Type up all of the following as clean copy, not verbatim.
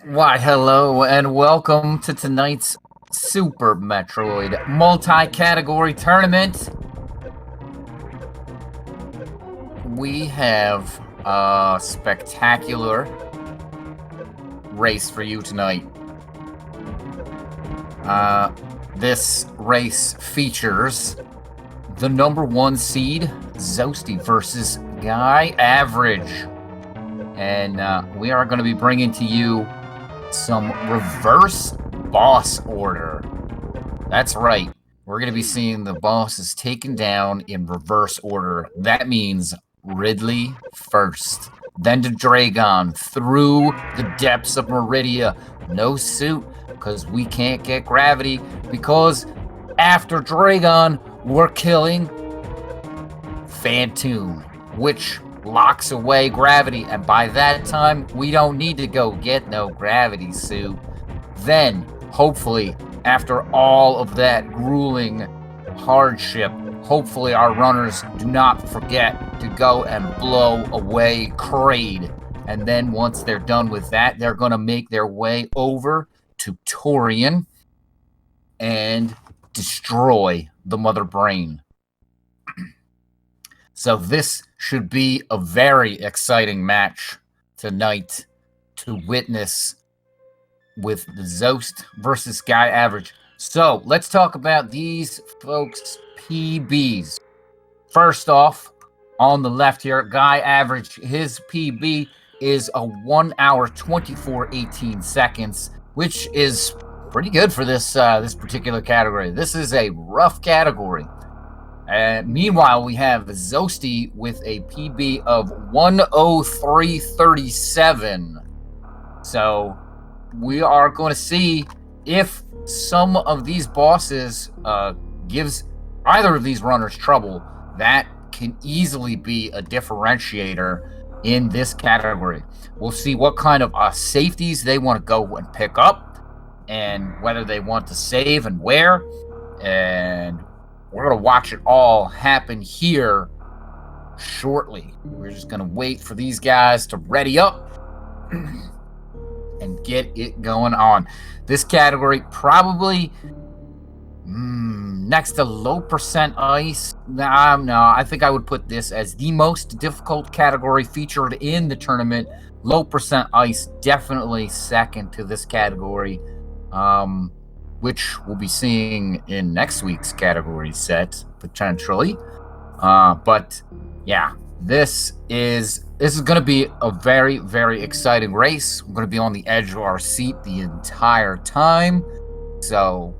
Why, hello, and welcome to tonight's Super Metroid multi-category tournament. We have a spectacular race for you tonight. This race features the number 1 seed, Zoast versus guyaverage. And we are going to be bringing to you some reverse boss order. That's right. We're going to be seeing the bosses taken down in reverse order. That means Ridley first, then to Dragon, through the depths of Meridia. No suit, because we can't get gravity, because after Dragon, we're killing Phantom, which locks away gravity, and by that time, we don't need to go get no gravity suit. Then, hopefully, after all of that grueling hardship, hopefully our runners do not forget to go and blow away Kraid. And then once they're done with that, they're going to make their way over to Torian and destroy the Mother Brain. So this should be a very exciting match tonight to witness with the Zoast versus guyaverage. So let's talk about these folks' PBs. First off, on the left here, guyaverage, his PB is a 1 hour 24:18 seconds, which is pretty good for this particular category. This is a rough category. Meanwhile, we have Zoast with a PB of 1:03:37. So we are going to see if some of these bosses gives either of these runners trouble. That can easily be a differentiator in this category. We'll see what kind of safeties they want to go and pick up, and whether they want to save and where, and we're going to watch it all happen here shortly. We're just going to wait for these guys to ready up and get it going on. This category probably next to low percent ice. No, I think I would put this as the most difficult category featured in the tournament. Low percent ice definitely second to this category. Which we'll be seeing in next week's category set, potentially. But yeah, this is going to be a very, very exciting race. We're going to be on the edge of our seat the entire time. So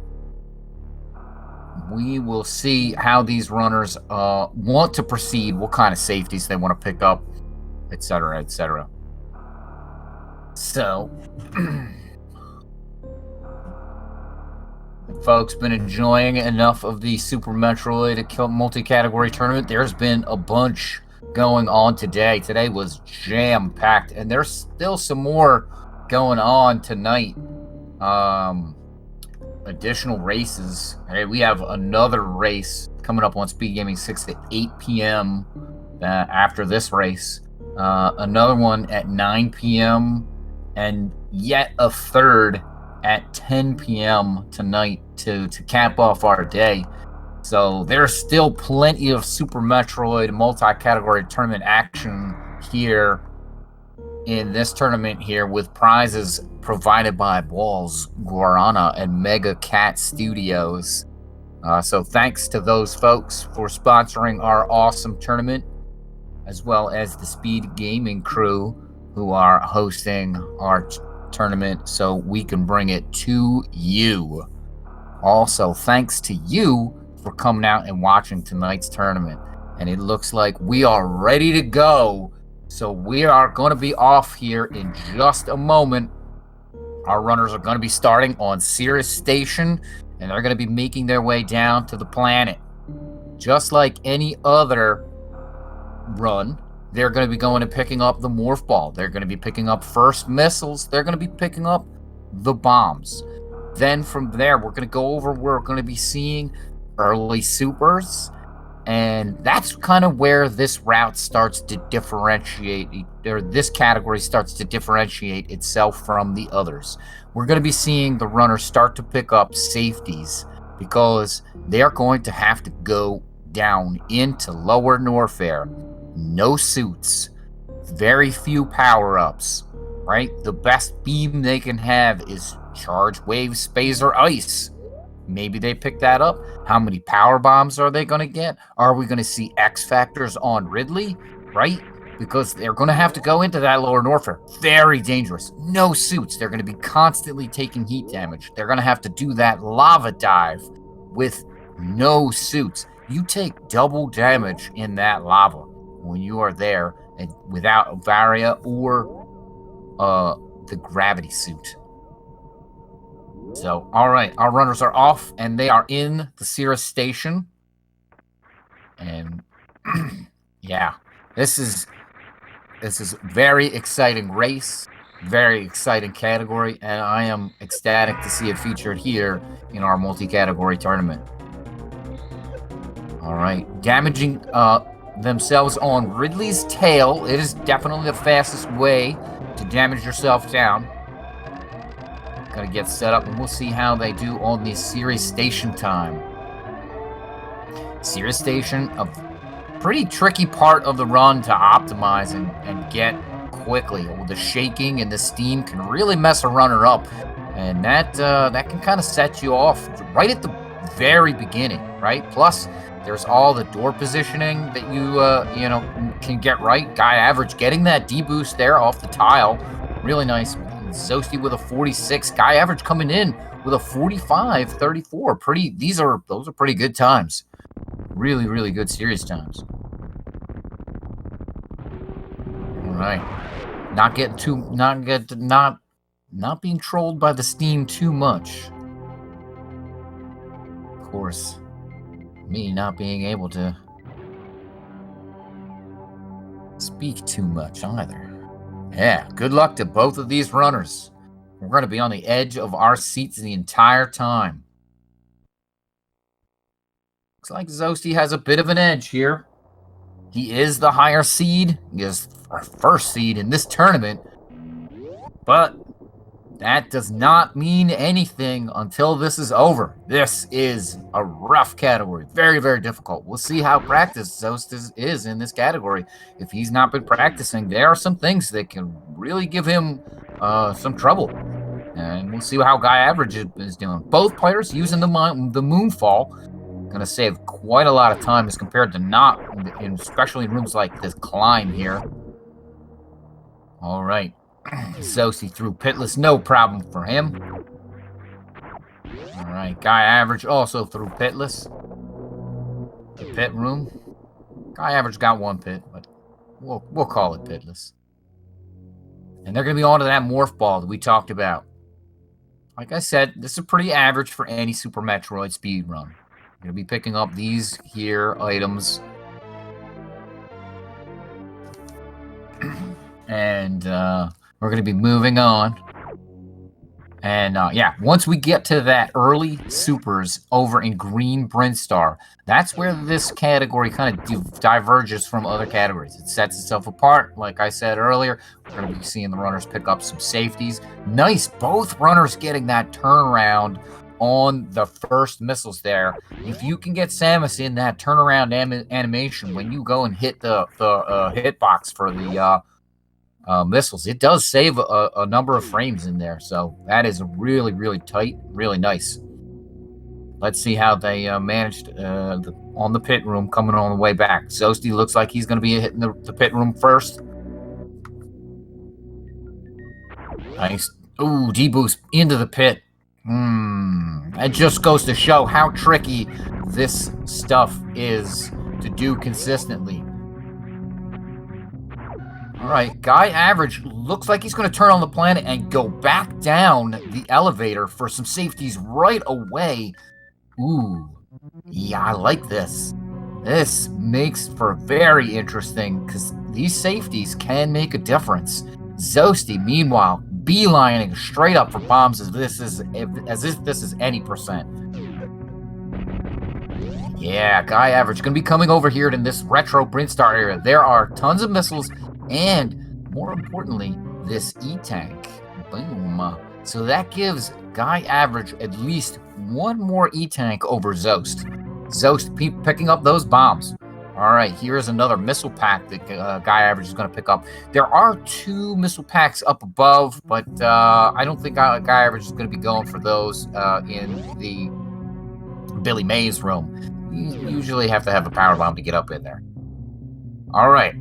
we will see how these runners want to proceed, what kind of safeties they want to pick up, etc., etc. So folks, been enjoying enough of the Super Metroid multi-category tournament. There's been a bunch going on today. Today was jam-packed, and there's still some more going on tonight. Additional races. Hey, we have another race coming up on SpeedGaming 6 to 8 p.m. After this race. Another one at 9 p.m. and yet a third at 10 p.m. tonight to cap off our day. So there's still plenty of Super Metroid multi-category tournament action here in this tournament here, with prizes provided by Balls, Guarana, and Mega Cat Studios. So thanks to those folks for sponsoring our awesome tournament, as well as the SpeedGaming crew who are hosting our tournament so we can bring it to you. Also, thanks to you for coming out and watching tonight's tournament. And it looks like we are ready to go. So we are going to be off here in just a moment. Our runners are going to be starting on Cirrus Station, and they're going to be making their way down to the planet. Just like any other run, they're going to be going and picking up the Morph Ball. They're going to be picking up first missiles. They're going to be picking up the bombs. Then from there, we're going to go over, we're going to be seeing early supers And that's kind of where this route starts to differentiate, or this category starts to differentiate itself from the others. We're going to be seeing the runners start to pick up safeties because they're going to have to go down into lower Norfair. No suits, very few power-ups, right? The best beam they can have is Charge, Wave, Spacer, Ice. Maybe they pick that up. How many power bombs are they going to get? Are we going to see X Factors on Ridley, right? Because they're going to have to go into that lower Norfair. Very dangerous. No suits. They're going to be constantly taking heat damage. They're going to have to do that lava dive with no suits. You take double damage in that lava when you are there and without a Varia or the gravity suit. So, all right, our runners are off, and they are in the Cirrus station. And yeah, this is very exciting race, very exciting category, and I am ecstatic to see it featured here in our multi-category tournament. All right, damaging themselves on Ridley's tail. It is definitely the fastest way to damage yourself down. Gonna get set up, and we'll see how they do on the Cirrus station time. Cirrus station, a pretty tricky part of the run to optimize and get quickly. The shaking and the steam can really mess a runner up, and that can kind of set you off right at the very beginning, right? Plus, there's all the door positioning that you can get right. Guy average getting that D-boost there off the tile, really nice. Zoast with a 46. Guy average coming in with a 45-34. Those are pretty good times. Really, really good series times. All right. Not being trolled by the steam too much. Of course, me not being able to speak too much either. Yeah, good luck to both of these runners. We're going to be on the edge of our seats the entire time. Looks like Zoast has a bit of an edge here. He is the higher seed. He is our first seed in this tournament. But that does not mean anything until this is over. This is a rough category. Very, very difficult. We'll see how practiced Zoast is in this category. If he's not been practicing, there are some things that can really give him some trouble. And we'll see how Guy Average is doing. Both players using the Moonfall. Going to save quite a lot of time as compared to not, especially in rooms like this climb here. All right. Zoast through pitless, no problem for him. All right, Guy Average also through pitless. The pit room. Guy Average got one pit, but we'll call it pitless. And they're going to be on to that morph ball that we talked about. Like I said, this is pretty average for any Super Metroid speedrun. You're going to be picking up these here items. And we're going to be moving on. And yeah, once we get to that early supers over in Green Brinstar, that's where this category kind of diverges from other categories. It sets itself apart. Like I said earlier, we're going to be seeing the runners pick up some safeties. Nice, both runners getting that turnaround on the first missiles there. If you can get Samus in that turnaround animation when you go and hit the hitbox for the missiles, it does save a number of frames in there, so that is really, really tight, really nice. Let's see how they managed on the pit room coming on the way back. Zoast looks like he's going to be hitting the pit room first. Nice. Ooh, D-boost into the pit. That just goes to show how tricky this stuff is to do consistently. All right, Guy Average looks like he's going to turn on the planet and go back down the elevator for some safeties right away. Ooh, yeah, I like this. This makes for very interesting because these safeties can make a difference. Zoast, meanwhile, beelining straight up for bombs as if this is any percent. Yeah, Guy Average going to be coming over here in this retro Brinstar area. There are tons of missiles and, more importantly, this E-Tank. Boom. So that gives Guy Average at least one more E-Tank over Zoast. Zoast picking up those bombs. All right, here's another missile pack that Guy Average is going to pick up. There are 2 missile packs up above, but I don't think Guy Average is going to be going for those in the Billy Mays room. You usually have to have a power bomb to get up in there. All right,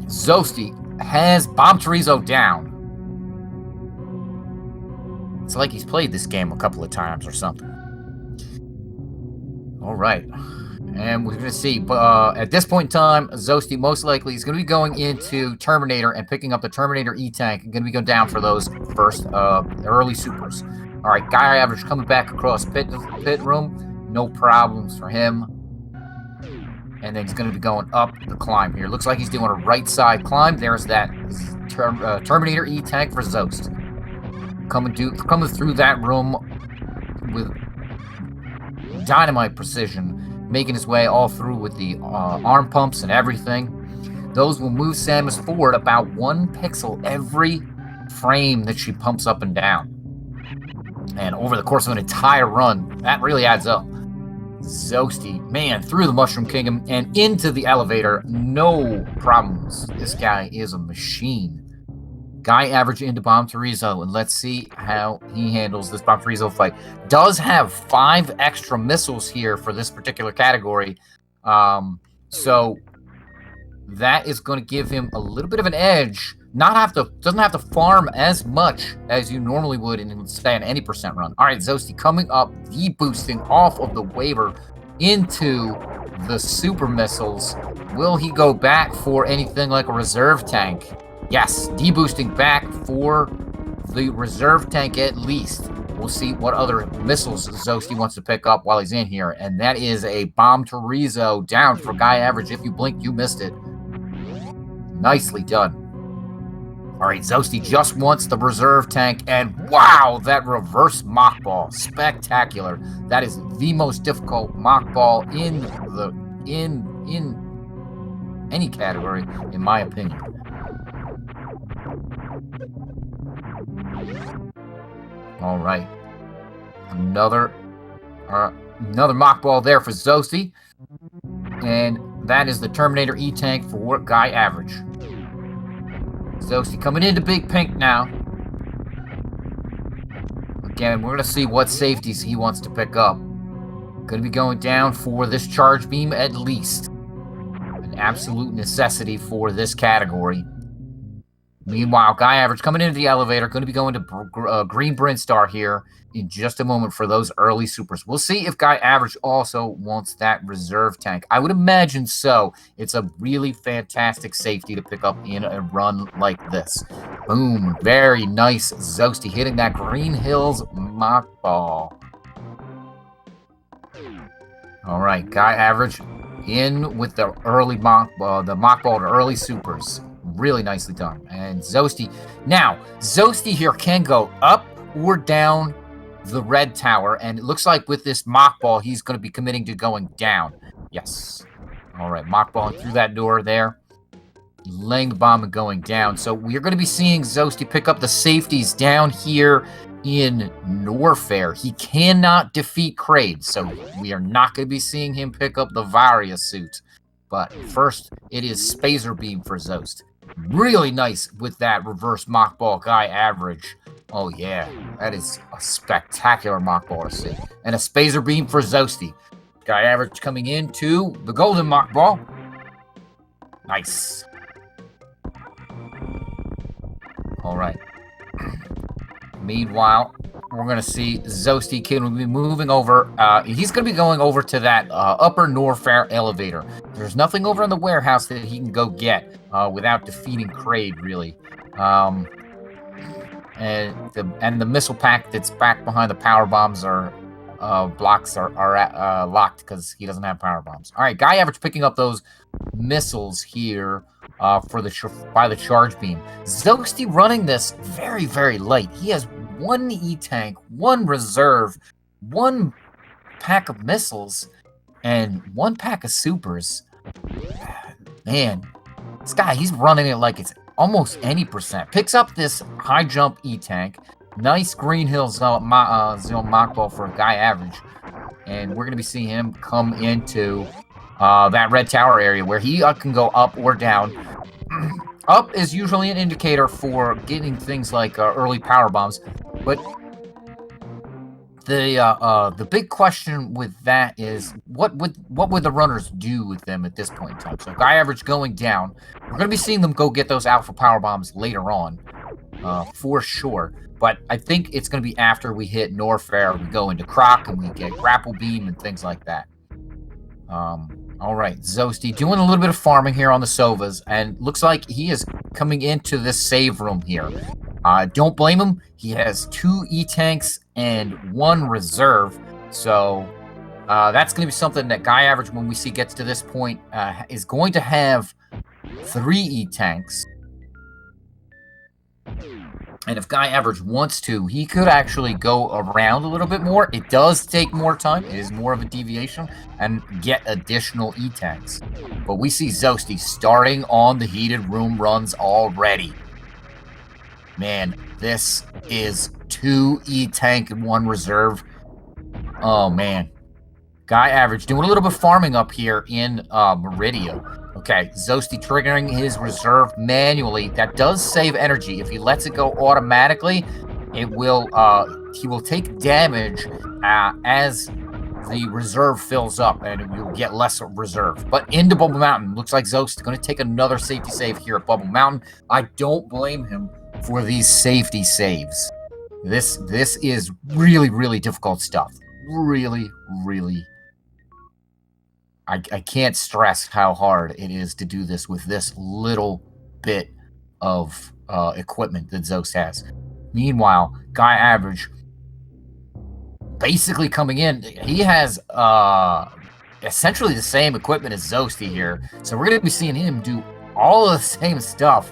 Zoasty has Bomb Chorizo down. It's like he's played this game a couple of times or something. All right. And we're going to see, at this point in time, Zoasty most likely is going to be going into Terminator and picking up the Terminator E-Tank and going to be going down for those first early supers. All right, Guy Average coming back across pit room. No problems for him. And then he's going to be going up the climb here. Looks like he's doing a right side climb. There's that Terminator E-Tank for Zoast. Coming through that room with dynamite precision, making his way all through with the arm pumps and everything. Those will move Samus forward about 1 pixel every frame that she pumps up and down. And over the course of an entire run, that really adds up. Zoasty, man, through the Mushroom Kingdom and into the elevator, no problems. This guy is a machine. Guy Average into Bomb Chorizo, and let's see how he handles this Bomb Chorizo fight. Does have 5 extra missiles here for this particular category, so that is going to give him a little bit of an edge. Doesn't have to farm as much as you normally would in, say, an any percent run. All right, Zoasty coming up, deboosting off of the waiver into the super missiles. Will he go back for anything like a reserve tank? Yes, deboosting back for the reserve tank at least. We'll see what other missiles Zoasty wants to pick up while he's in here. And that is a Bomb Chorizo down for Guy Average. If you blink, you missed it. Nicely done. All right, Zoasty just wants the reserve tank, and wow, that reverse mock ball, spectacular. That is the most difficult mock ball in any category, in my opinion. All right, another mock ball there for Zoasty, and that is the Terminator E-Tank for Guy Average. Zoasty coming into Big Pink now. Again, we're going to see what safeties he wants to pick up. Going to be going down for this charge beam at least. An absolute necessity for this category. Meanwhile, Guy Average coming into the elevator. Going to be going to Green Brinstar here in just a moment for those early supers. We'll see if Guy Average also wants that reserve tank. I would imagine so. It's a really fantastic safety to pick up in a run like this. Boom. Very nice. Zoasty hitting that Green Hills mock ball. All right. Guy Average in with the early mock ball to early supers. Really nicely done. And Zoasty. Now, Zoasty here can go up or down the red tower, and it looks like with this mock ball, he's going to be committing to going down. Yes. All right, mock ball through that door there. Laying the bomb and going down. So we're going to be seeing Zoasty pick up the safeties down here in Norfair. He cannot defeat Kraid, so we are not going to be seeing him pick up the Varia suit. But first, it is Spazer Beam for Zoast. Really nice with that reverse mock ball, Guy Average. Oh, yeah. That is a spectacular mock ball to see. And a Spazer Beam for Zoasty. Guy Average coming into the golden mock ball. Nice. All right. Meanwhile, we're going to see Zoasty Kid will be moving over. He's going to be going over to that upper Norfair elevator. There's nothing over in the warehouse that he can go get without defeating Kraid, really. And the missile pack that's back behind the power bombs blocks are locked because he doesn't have power bombs. All right, Guy Average picking up those missiles here by the charge beam. Zoasty running this very, very light. He has 1 E-Tank, 1 reserve, 1 pack of missiles, And one pack of supers, man, this guy, he's running it like it's almost any percent. Picks up this high jump E-Tank. Nice Green Hill zone mock ball for a guy average. And we're going to be seeing him come into that red tower area where he can go up or down. Up is usually an indicator for getting things like early power bombs, but the big question with that is what would the runners do with them at this point in time? So guy average going down. We're going to be seeing them go get those alpha power bombs later on, for sure. But I think it's going to be after we hit Norfair, we go into Croc and we get grapple beam and things like that. All right, Zoasty doing a little bit of farming here on the Sovas, and looks like he is coming into this save room here. Don't blame him. He has 2 E-Tanks and 1 reserve, so that's going to be something that guy average, when we see gets to this point, is going to have 3 E-Tanks. And if guy average wants to, he could actually go around a little bit more. It does take more time. It is more of a deviation and get additional E-Tanks. But we see Zoasty starting on the heated room runs already. Man, this is 2 E-Tank and 1 reserve. Oh, man. Guy average doing a little bit of farming up here in Meridia. Okay, Zoasty triggering his reserve manually. That does save energy. If he lets it go automatically, it will he will take damage as the reserve fills up, and you'll get less reserve. But into Bubble Mountain, looks like Zoast going to take another safety save here at Bubble Mountain. I don't blame him for these safety saves. This is really, really difficult stuff. Really, really. I can't stress how hard it is to do this with this little bit of equipment that Zoast has. Meanwhile, guy average basically coming in, he has essentially the same equipment as Zoasty here. So we're going to be seeing him do all of the same stuff.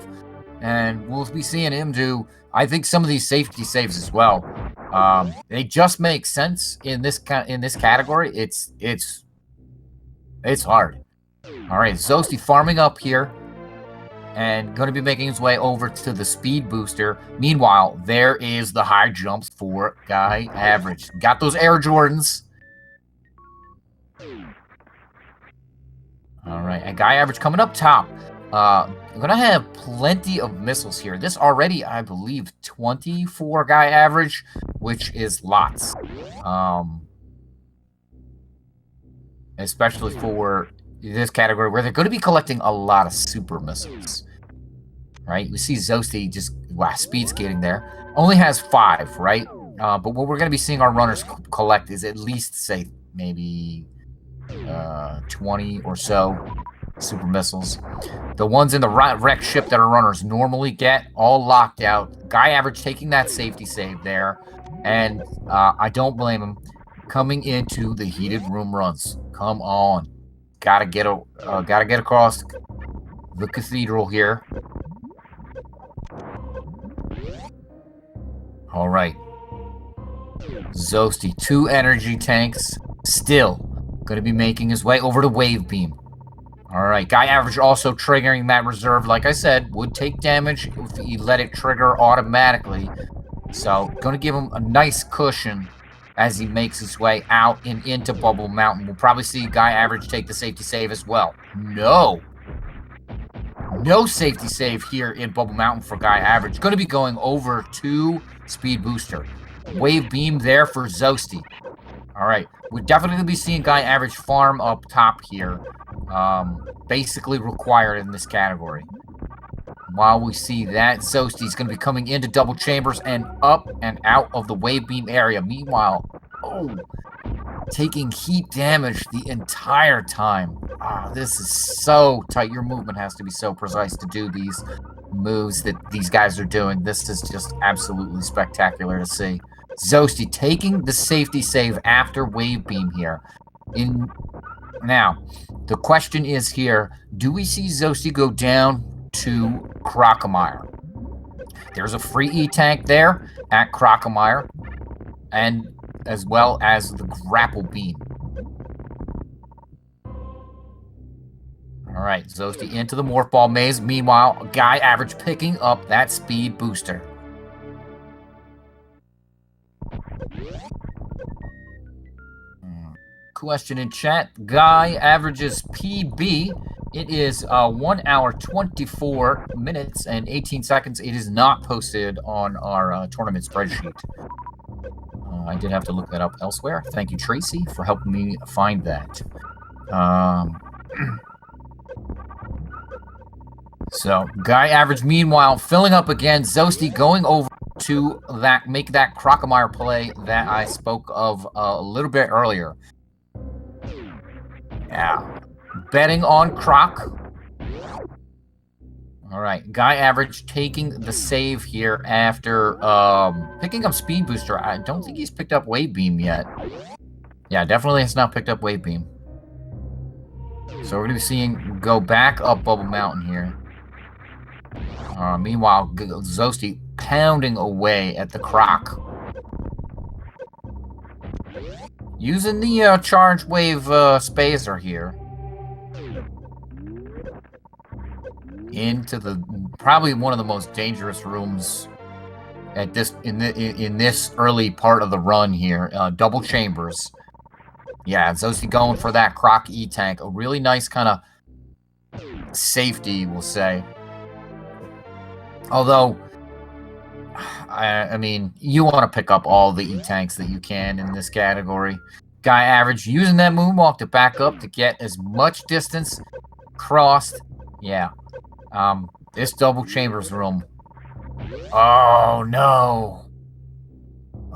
And we'll be seeing him do, I think, some of these safety saves as well. They just make sense in this category. It's hard. All right, Zoasty farming up here and going to be making his way over to the speed booster. Meanwhile, there is the high jumps for guy average. Got those Air Jordans. All right, and guy average coming up top. I'm going to have plenty of missiles here. This already, I believe, 20 for guy average, which is lots. Especially for this category where they're going to be collecting a lot of super missiles. Right? We see Zoasty just, wow, speed skating there. Only has 5, right? But what we're going to be seeing our runners collect is at least, say, maybe 20 or so super missiles. The ones in the wreck ship that our runners normally get, all locked out. Guy average taking that safety save there. And I don't blame him. Coming into the heated room runs. Come on. Gotta get across the cathedral here. All right. Zoasty, 2 energy tanks. Still going to be making his way over to wave beam. All right. Guy average also triggering that reserve. Like I said, would take damage if he let it trigger automatically. So going to give him a nice cushion as he makes his way out and into Bubble Mountain. We'll probably see guy average take the safety save as well. No safety save here in Bubble Mountain for guy average. Going to be going over to speed booster. Wave beam there for Zoasty. All right, we're definitely going to be seeing guy average farm up top here. Basically required in this category. While we see that, Zoasty's going to be coming into double chambers and up and out of the wave beam area. Meanwhile, taking heat damage the entire time. This is so tight. Your movement has to be so precise to do these moves that these guys are doing. This is just absolutely spectacular to see. Zoasty taking the safety save after wave beam here. Now, the question is here, do we see Zoasty go down to Crocomire? There's a free E-Tank there at Crocomire, and as well as the grapple beam. All right, Zoasty into the Morph Ball maze. Meanwhile, Guy Average picking up that speed booster. Question in chat. Guy Average's PB. It is 1 hour, 24 minutes, and 18 seconds. It is not posted on our tournament spreadsheet. I did have to look that up elsewhere. Thank you, Tracy, for helping me find that. So, Guy Average, meanwhile, filling up again. Zoasty going over to make that Crocomire play that I spoke of a little bit earlier. Yeah. Betting on Croc. All right. Guy Average taking the save here after picking up Speed Booster. I don't think he's picked up Wave Beam yet. Yeah, definitely has not picked up Wave Beam. So we're going to be seeing go back up Bubble Mountain here. Meanwhile, Zoasty pounding away at the Croc. Using the Charge Wave Spacer here. Into the probably one of the most dangerous rooms at this in this early part of the run here. Double chambers. Yeah, Zoasty going for that Croc E-Tank. A really nice kind of safety, we'll say. Although, I mean, you want to pick up all the E-Tanks that you can in this category. Guy Average using that moonwalk to back up to get as much distance crossed. Yeah. This double chambers room. Oh, no.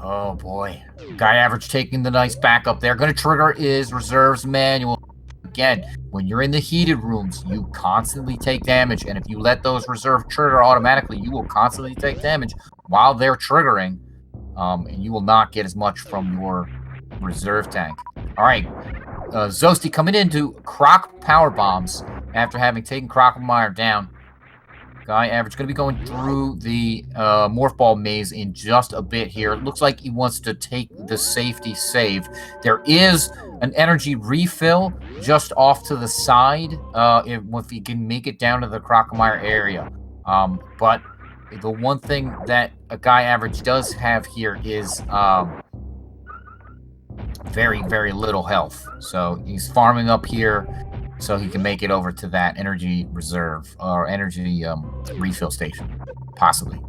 Oh, boy. Guy Average taking the nice backup there. Going to trigger his reserves manual. Again, when you're in the heated rooms, you constantly take damage. And if you let those reserve trigger automatically, you will constantly take damage while they're triggering. And you will not get as much from your reserve tank. All right. Zoasty coming into Croc Power Bombs after having taken Crocomire down. Guy Average going to be going through the Morph Ball maze in just a bit here. It looks like he wants to take the safety save. There is an energy refill just off to the side if he can make it down to the Crocomire area. But the one thing that a Guy Average does have here is very, very little health. So he's farming up here so he can make it over to that energy reserve or energy refill station, possibly.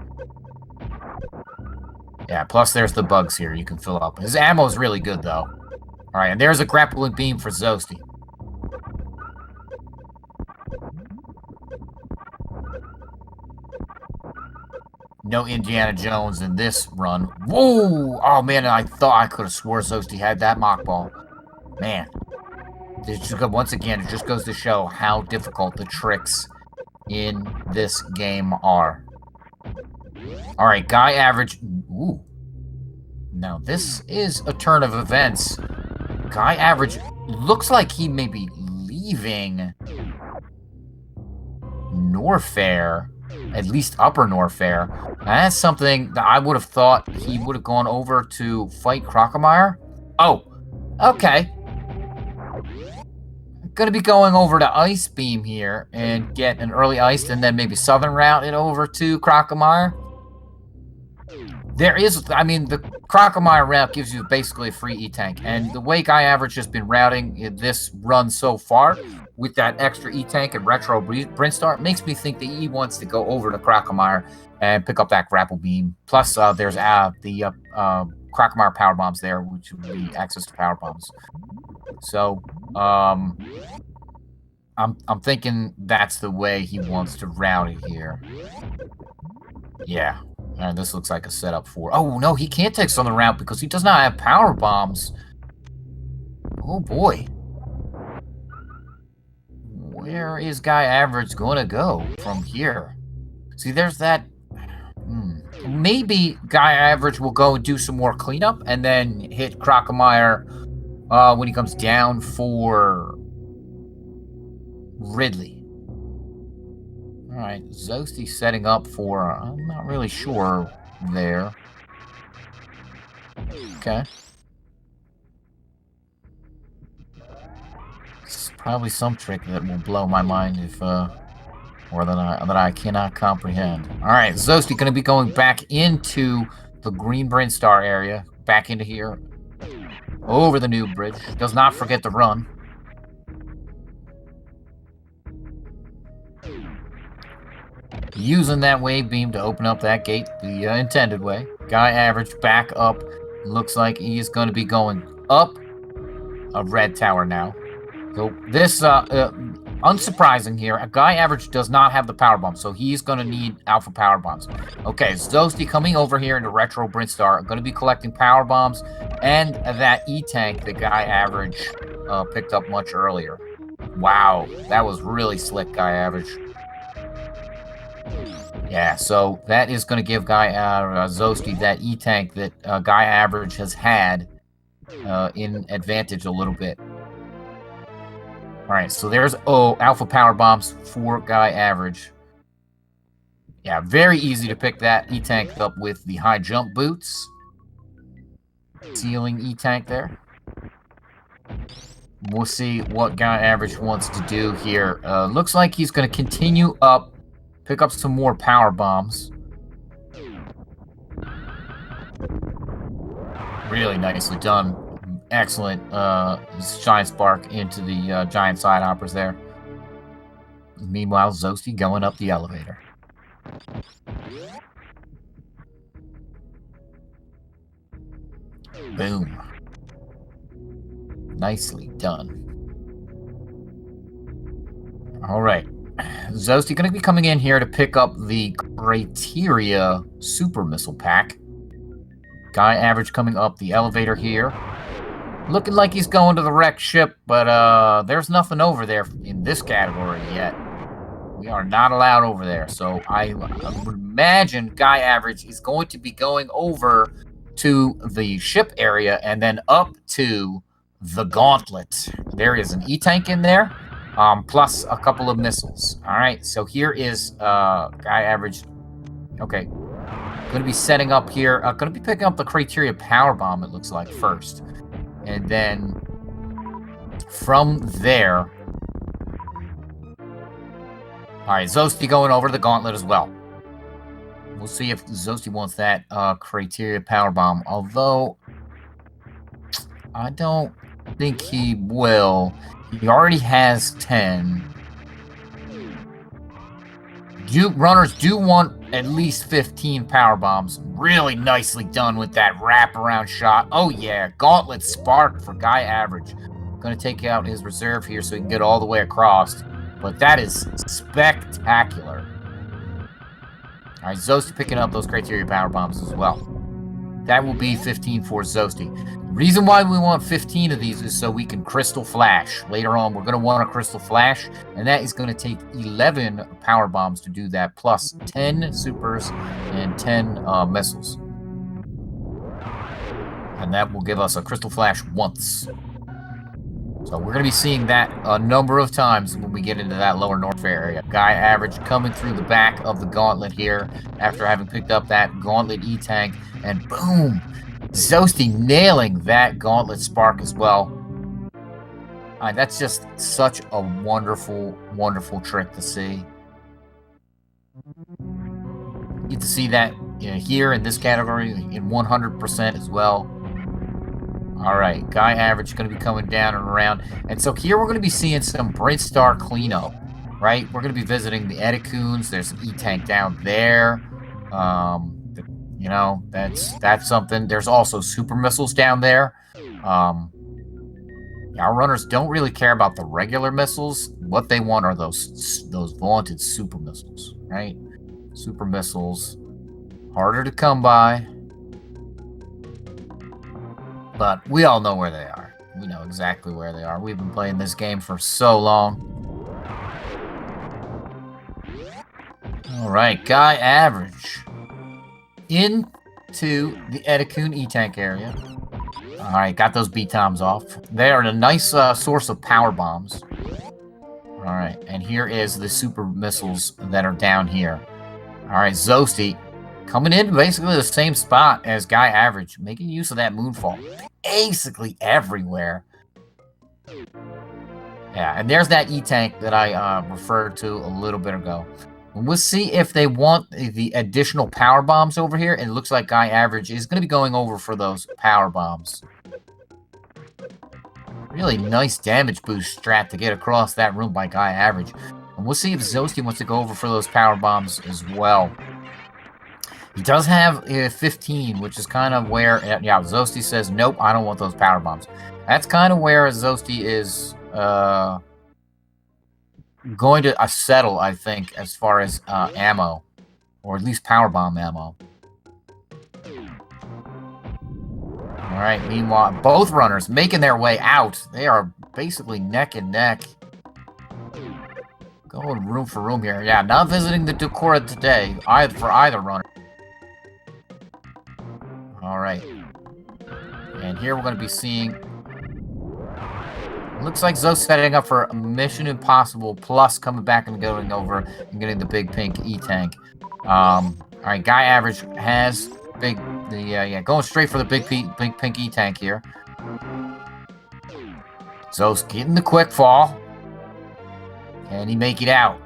Yeah, plus there's the bugs here you can fill up. His ammo is really good, though. All right, and there's a grappling beam for Zoasty. No Indiana Jones in this run. Whoa! Oh, man, I thought I could have swore Zoasty had that mock ball. Man. Once again, it just goes to show how difficult the tricks in this game are. All right, Guy Average. Ooh. Now, this is a turn of events. Guy Average looks like he may be leaving Norfair, at least Upper Norfair. That's something that I would have thought he would have gone over to fight Crocomire. Oh, okay. Going to be going over to Ice Beam here and get an early Iced and then maybe Southern route it over to Crocomire. There is, I mean, the Crocomire route gives you basically a free E-Tank. And the way Guy Average has been routing this run so far with that extra E-Tank and Retro Brinstar makes me think that he wants to go over to Crocomire and pick up that Grapple Beam. Plus, there's the Crocomire Power Bombs there, which would be access to Power Bombs. So, I'm thinking that's the way he wants to route it here. Yeah. And this looks like a setup for... Oh, no, he can't take Southern route because he does not have Power Bombs. Oh, boy. Where is Guy Average going to go from here? See, there's that... Maybe Guy Average will go and do some more cleanup and then hit Crocomire when he comes down for Ridley. All right, Zoasty setting up for, I'm not really sure there. Okay. Probably some trick that will blow my mind if, or that I cannot comprehend. All right, Zoast, you're going to be going back into the Green Brain Star area, back into here, over the new bridge. Does not forget to run. Using that wave beam to open up that gate the intended way. Guy Average back up. Looks like he is going to be going up a red tower now. So this, unsurprising here, a Guy Average does not have the power bomb, so he's going to need alpha power bombs. Okay, Zoasty coming over here into Retro Brinstar, going to be collecting power bombs and that E-Tank that Guy Average picked up much earlier. Wow, that was really slick, Guy Average. Yeah, so that is going to give Zoasty that E-Tank that Guy Average has had in advantage a little bit. All right, so there's alpha power bombs for Guy Average. Yeah, very easy to pick that E-Tank up with the high jump boots. Ceiling E-Tank there. We'll see what Guy Average wants to do here. Looks like he's going to continue up, pick up some more power bombs. Really nicely done. Excellent giant spark into the giant side hoppers there. Meanwhile, Zoasty going up the elevator. Boom. Nicely done. All right. Zoasty going to be coming in here to pick up the Criteria Super Missile Pack. Guy Average coming up the elevator here. Looking like he's going to the wrecked ship, but there's nothing over there in this category yet. We are not allowed over there, so I would imagine Guy Average is going to be going over to the ship area and then up to the gauntlet. There is an E-Tank in there, plus a couple of missiles. All right, so here is Guy Average. Okay, going to be setting up here. Going to be picking up the Criteria Power Bomb, it looks like, first. And then from there... Alright, Zoasty going over to the gauntlet as well. We'll see if Zoasty wants that Criteria Power Bomb. Although, I don't think he will. He already has 10. Runners do want at least 15 power bombs. Really nicely done with that wraparound shot. Oh yeah, Gauntlet Spark for Guy Average. Going to take out his reserve here so he can get all the way across. But that is spectacular. All right, Zoasty picking up those Criteria power bombs as well. That will be 15 for Zoasty. The reason why we want 15 of these is so we can Crystal Flash. Later on, we're going to want a Crystal Flash, and that is going to take 11 power bombs to do that, plus 10 supers and 10 missiles. And that will give us a Crystal Flash once. So we're going to be seeing that a number of times when we get into that lower North area. Guy Average coming through the back of the gauntlet here after having picked up that Gauntlet E-Tank. And boom! Zoasty nailing that Gauntlet Spark as well. That's just such a wonderful, wonderful trick to see. You get to see that here in this category in 100% as well. All right, Guy Average going to be coming down and around. And so here we're going to be seeing some Brinstar cleanup, right? We're going to be visiting the Edicoons. There's an E-Tank down there. You know, that's something. There's also super missiles down there. Our runners don't really care about the regular missiles. What they want are those vaunted super missiles, right? Super missiles, harder to come by. But we all know where they are. We know exactly where they are. We've been playing this game for so long. All right, Guy Average into the Edicoon E-Tank area. All right, got those B-toms off. They are a nice source of power bombs. All right, and here is the super missiles that are down here. All right, Zoasty coming in basically the same spot as Guy Average, making use of that moonfall basically everywhere. Yeah, and there's that E-Tank that I referred to a little bit ago. We'll see if they want the additional power bombs over here, and it looks like Guy Average is going to be going over for those power bombs. Really nice damage boost strat to get across that room by Guy Average. And we'll see if Zoasty wants to go over for those power bombs as well. He does have 15, which is kind of where, yeah, Zoasty says, nope, I don't want those power bombs. That's kind of where Zoasty is going to settle, I think, as far as ammo, or at least power bomb ammo. All right, meanwhile, both runners making their way out. They are basically neck and neck. Going room for room here. Yeah, not visiting the Decora today, for either runner. All right. And here we're going to be seeing... Looks like Zoast setting up for Mission Impossible Plus, coming back and going over and getting the big pink E-Tank. All right, Guy Average has going straight for the big pink E-Tank here. Zoast getting the quick fall. Can he make it out?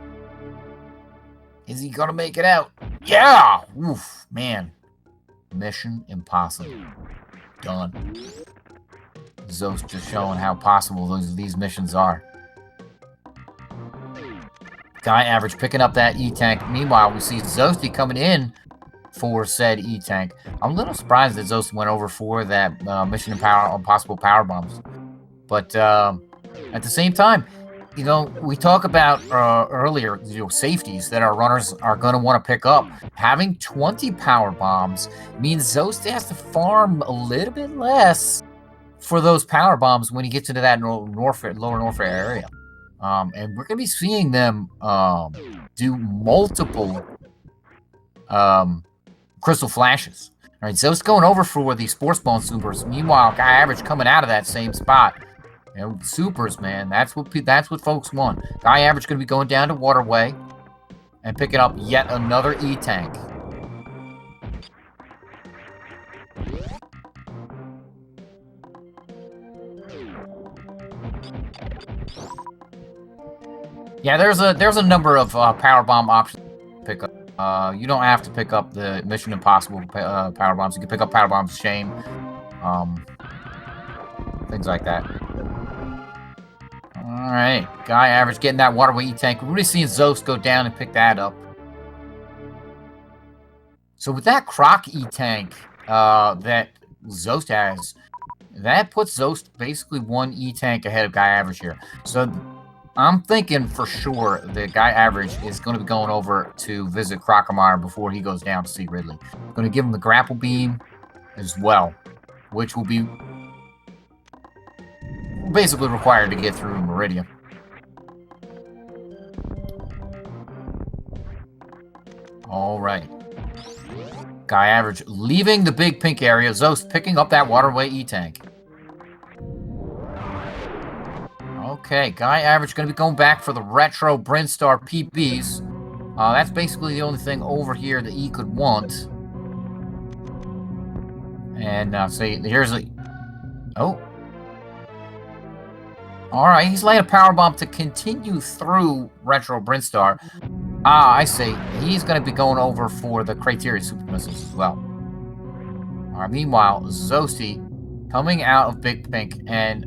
Is he gonna make it out? Yeah! Oof, man. Mission Impossible. Done. Zoast just showing how possible these missions are. Guy Average picking up that E-Tank. Meanwhile, we see Zoasty coming in for said E-Tank. I'm a little surprised that Zoast went over for that Mission Impossible power bombs. But at the same time, you know, we talk about earlier, safeties that our runners are going to want to pick up. Having 20 power bombs means Zoast has to farm a little bit less for those power bombs when he gets into that lower Norfair area. And we're going to be seeing them do multiple crystal flashes. All right, Zoast going over for the sports ball supers. Meanwhile, Guy Average coming out of that same spot. You know, supers, man. That's what folks want. Guy Average going to be going down to Waterway and picking up yet another E-Tank. Yeah, there's a number of power bomb options to pick up. You don't have to pick up the Mission Impossible power bombs. You can pick up power bombs, shame, things like that. All right, Guy Average getting that Waterway E-Tank. We're really seeing Zoast go down and pick that up. So with that Croc E-Tank that Zoast has, that puts Zoast basically one E-Tank ahead of Guy Average here. So I'm thinking for sure that Guy Average is going to be going over to visit Crocomire before he goes down to see Ridley. Going to give him the grapple beam as well, which will be basically required to get through Meridian. All right. Guy Average leaving the big pink area. Zoast picking up that Waterway E-Tank. Okay, Guy Average going to be going back for the Retro Brinstar PBs. That's basically the only thing over here that he could want. And see, here's a... Oh. Alright, he's laying a power bomb to continue through Retro Brinstar. I see. He's going to be going over for the Criteria Super Missiles as well. Alright, meanwhile, Zoasty coming out of Big Pink. And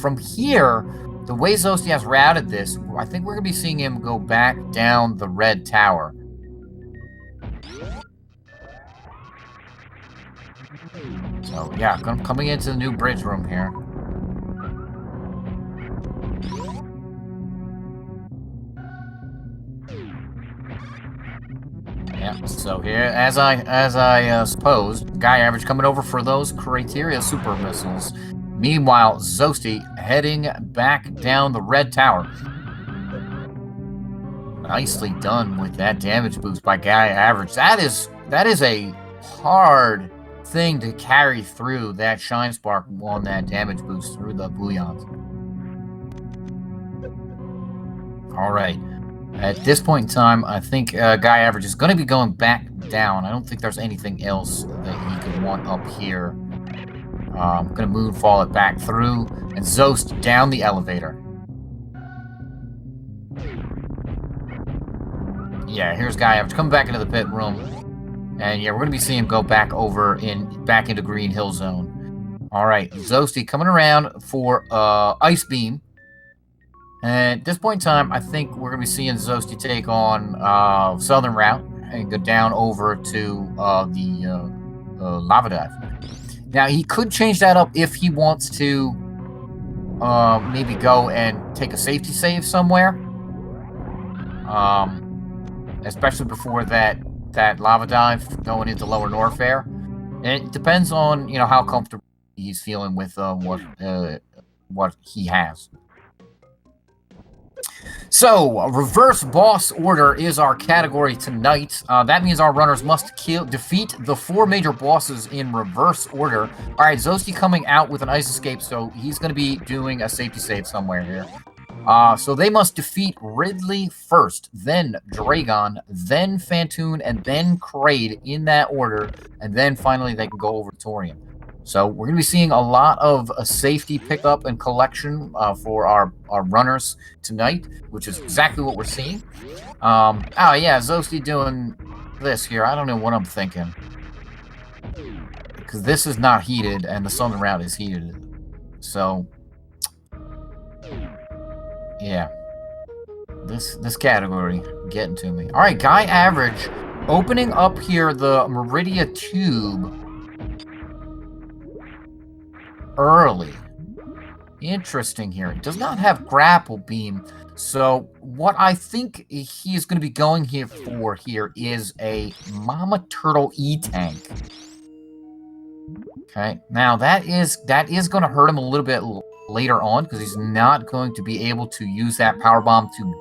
from here, the way Zoasty has routed this, I think we're going to be seeing him go back down the red tower. So, yeah, coming into the new bridge room here. Yeah, so here, as I supposed, Guy Average coming over for those Criteria Super Missiles. Meanwhile, Zoasty heading back down the red tower. Nicely done with that damage boost by Guy Average. That is a hard thing to carry through that Shine Spark on that damage boost through the Bouillons. All right. At this point in time, I think Guy Average is going to be going back down. I don't think there's anything else that he could want up here. I'm going to moonfall it back through and Zoast down the elevator. Yeah, here's Guy Average coming back into the pit room. And yeah, we're going to be seeing him go back into Green Hill Zone. All right, Zoasty coming around for Ice Beam. And at this point in time, I think we're going to be seeing Zoasty take on Southern Route and go down over to the Lava Dive. Now, he could change that up if he wants to maybe go and take a safety save somewhere. Especially before that Lava Dive going into Lower Norfair. And it depends on, you know, how comfortable he's feeling with what he has. So, reverse boss order is our category tonight. That means our runners must defeat the 4 major bosses in reverse order. All right, Zoasty coming out with an ice escape, so he's going to be doing a safety save somewhere here. So they must defeat Ridley first, then Dragon, then Fantoon, and then Kraid in that order, and then finally they can go over to Torium. So we're going to be seeing a lot of safety pickup and collection for our runners tonight, which is exactly what we're seeing. Oh yeah, Zoasty doing this here. I don't know what I'm thinking. Because this is not heated, and the Southern Route is heated. So, yeah. This category getting to me. All right, Guy Average opening up here the Meridia Tube early. Interesting here. It does not have grapple beam. So what I think he is going to be going here for here is a Mama Turtle E-Tank. Okay. Now that is going to hurt him a little bit later on because he's not going to be able to use that power bomb to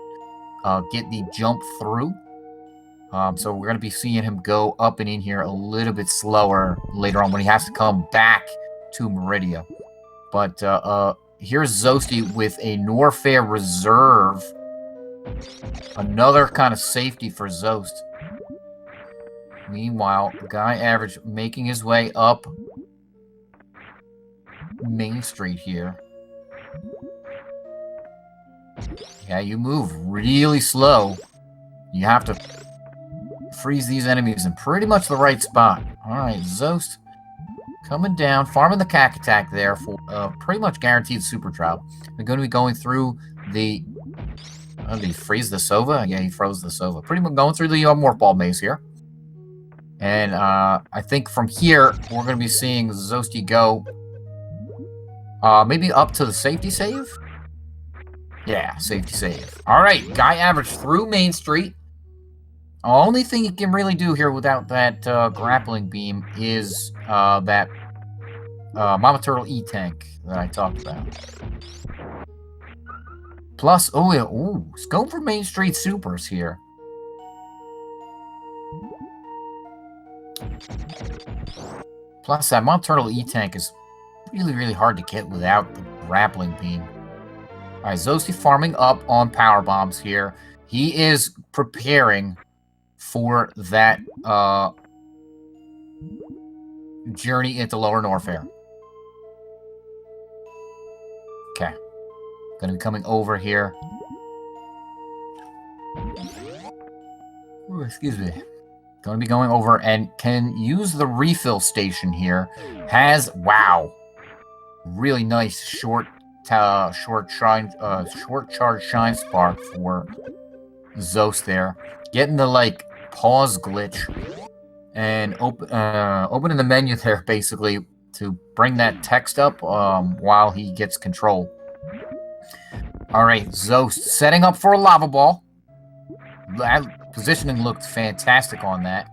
get the jump through. So we're going to be seeing him go up and in here a little bit slower later on when he has to come back to Meridia. But here's Zoasty with a Norfair Reserve. Another kind of safety for Zoast. Meanwhile, Guy Average making his way up Main Street here. Yeah, you move really slow. You have to freeze these enemies in pretty much the right spot. All right, Zoast coming down, farming the Cack Attack there for pretty much guaranteed super travel. We're going to be going through the... did he freeze the Sova? Yeah, he froze the Sova. Pretty much going through the Morph Ball Maze here. And I think from here, we're going to be seeing Zoasty go maybe up to the safety save? Yeah, safety save. All right, Guy Average through Main Street. Only thing you can really do here without that grappling beam is that Mama Turtle E-Tank that I talked about. Plus, oh yeah, it's going for Main Street Supers here. Plus, that Mama Turtle E-Tank is really, really hard to get without the grappling beam. All right, Zoasty farming up on power bombs here. He is preparing for that journey into Lower Norfair. Okay. Gonna be coming over here. Ooh, excuse me. Gonna be going over and can use the refill station here. Has, wow, really nice short charge shine spark for Zoast there. Getting the, like, pause glitch and opening the menu there basically to bring that text up while he gets control. All right, Zoast setting up for a lava ball. That positioning looked fantastic on that.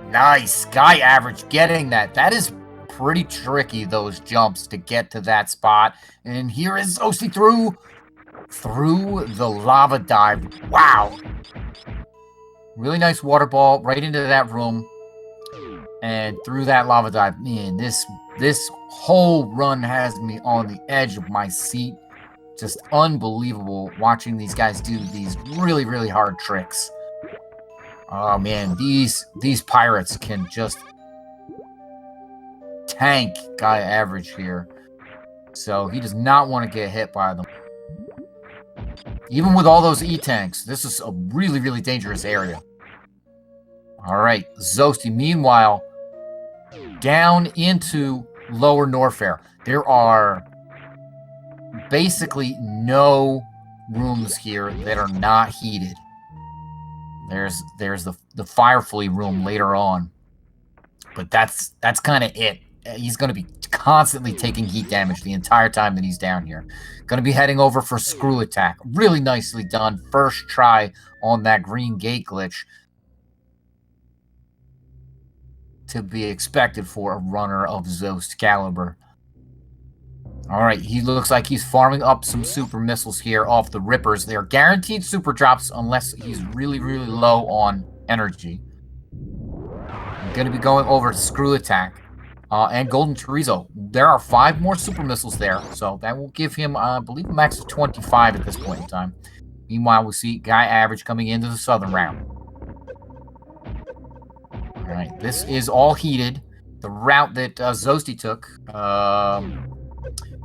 Nice. Guy Average getting that. That is pretty tricky, those jumps to get to that spot. And here is Zoasty through the lava dive. Wow. Really nice water ball right into that room. And through that lava dive. Man, this whole run has me on the edge of my seat. Just unbelievable watching these guys do these really, really hard tricks. Oh man, these pirates can just tank Guy Average here. So he does not want to get hit by them. Even with all those E-tanks, this is a really, really dangerous area. All right, Zoasty, meanwhile, down into Lower Norfair. There are basically no rooms here that are not heated. There's the Firefly room later on, but that's kind of it. He's going to be constantly taking heat damage the entire time that he's down here. Going to be heading over for Screw Attack. Really nicely done. First try on that green gate glitch. To be expected for a runner of Zoast caliber. All right, he looks like he's farming up some super missiles here off the Rippers. They're guaranteed super drops unless he's really, really low on energy. I'm going to be going over to Screw Attack and Golden Chorizo. There are 5 more super missiles there, so that will give him, I believe, a max of 25 at this point in time. Meanwhile, we see Guy Average coming into the southern round. All right, this is all heated. The route that Zoasty took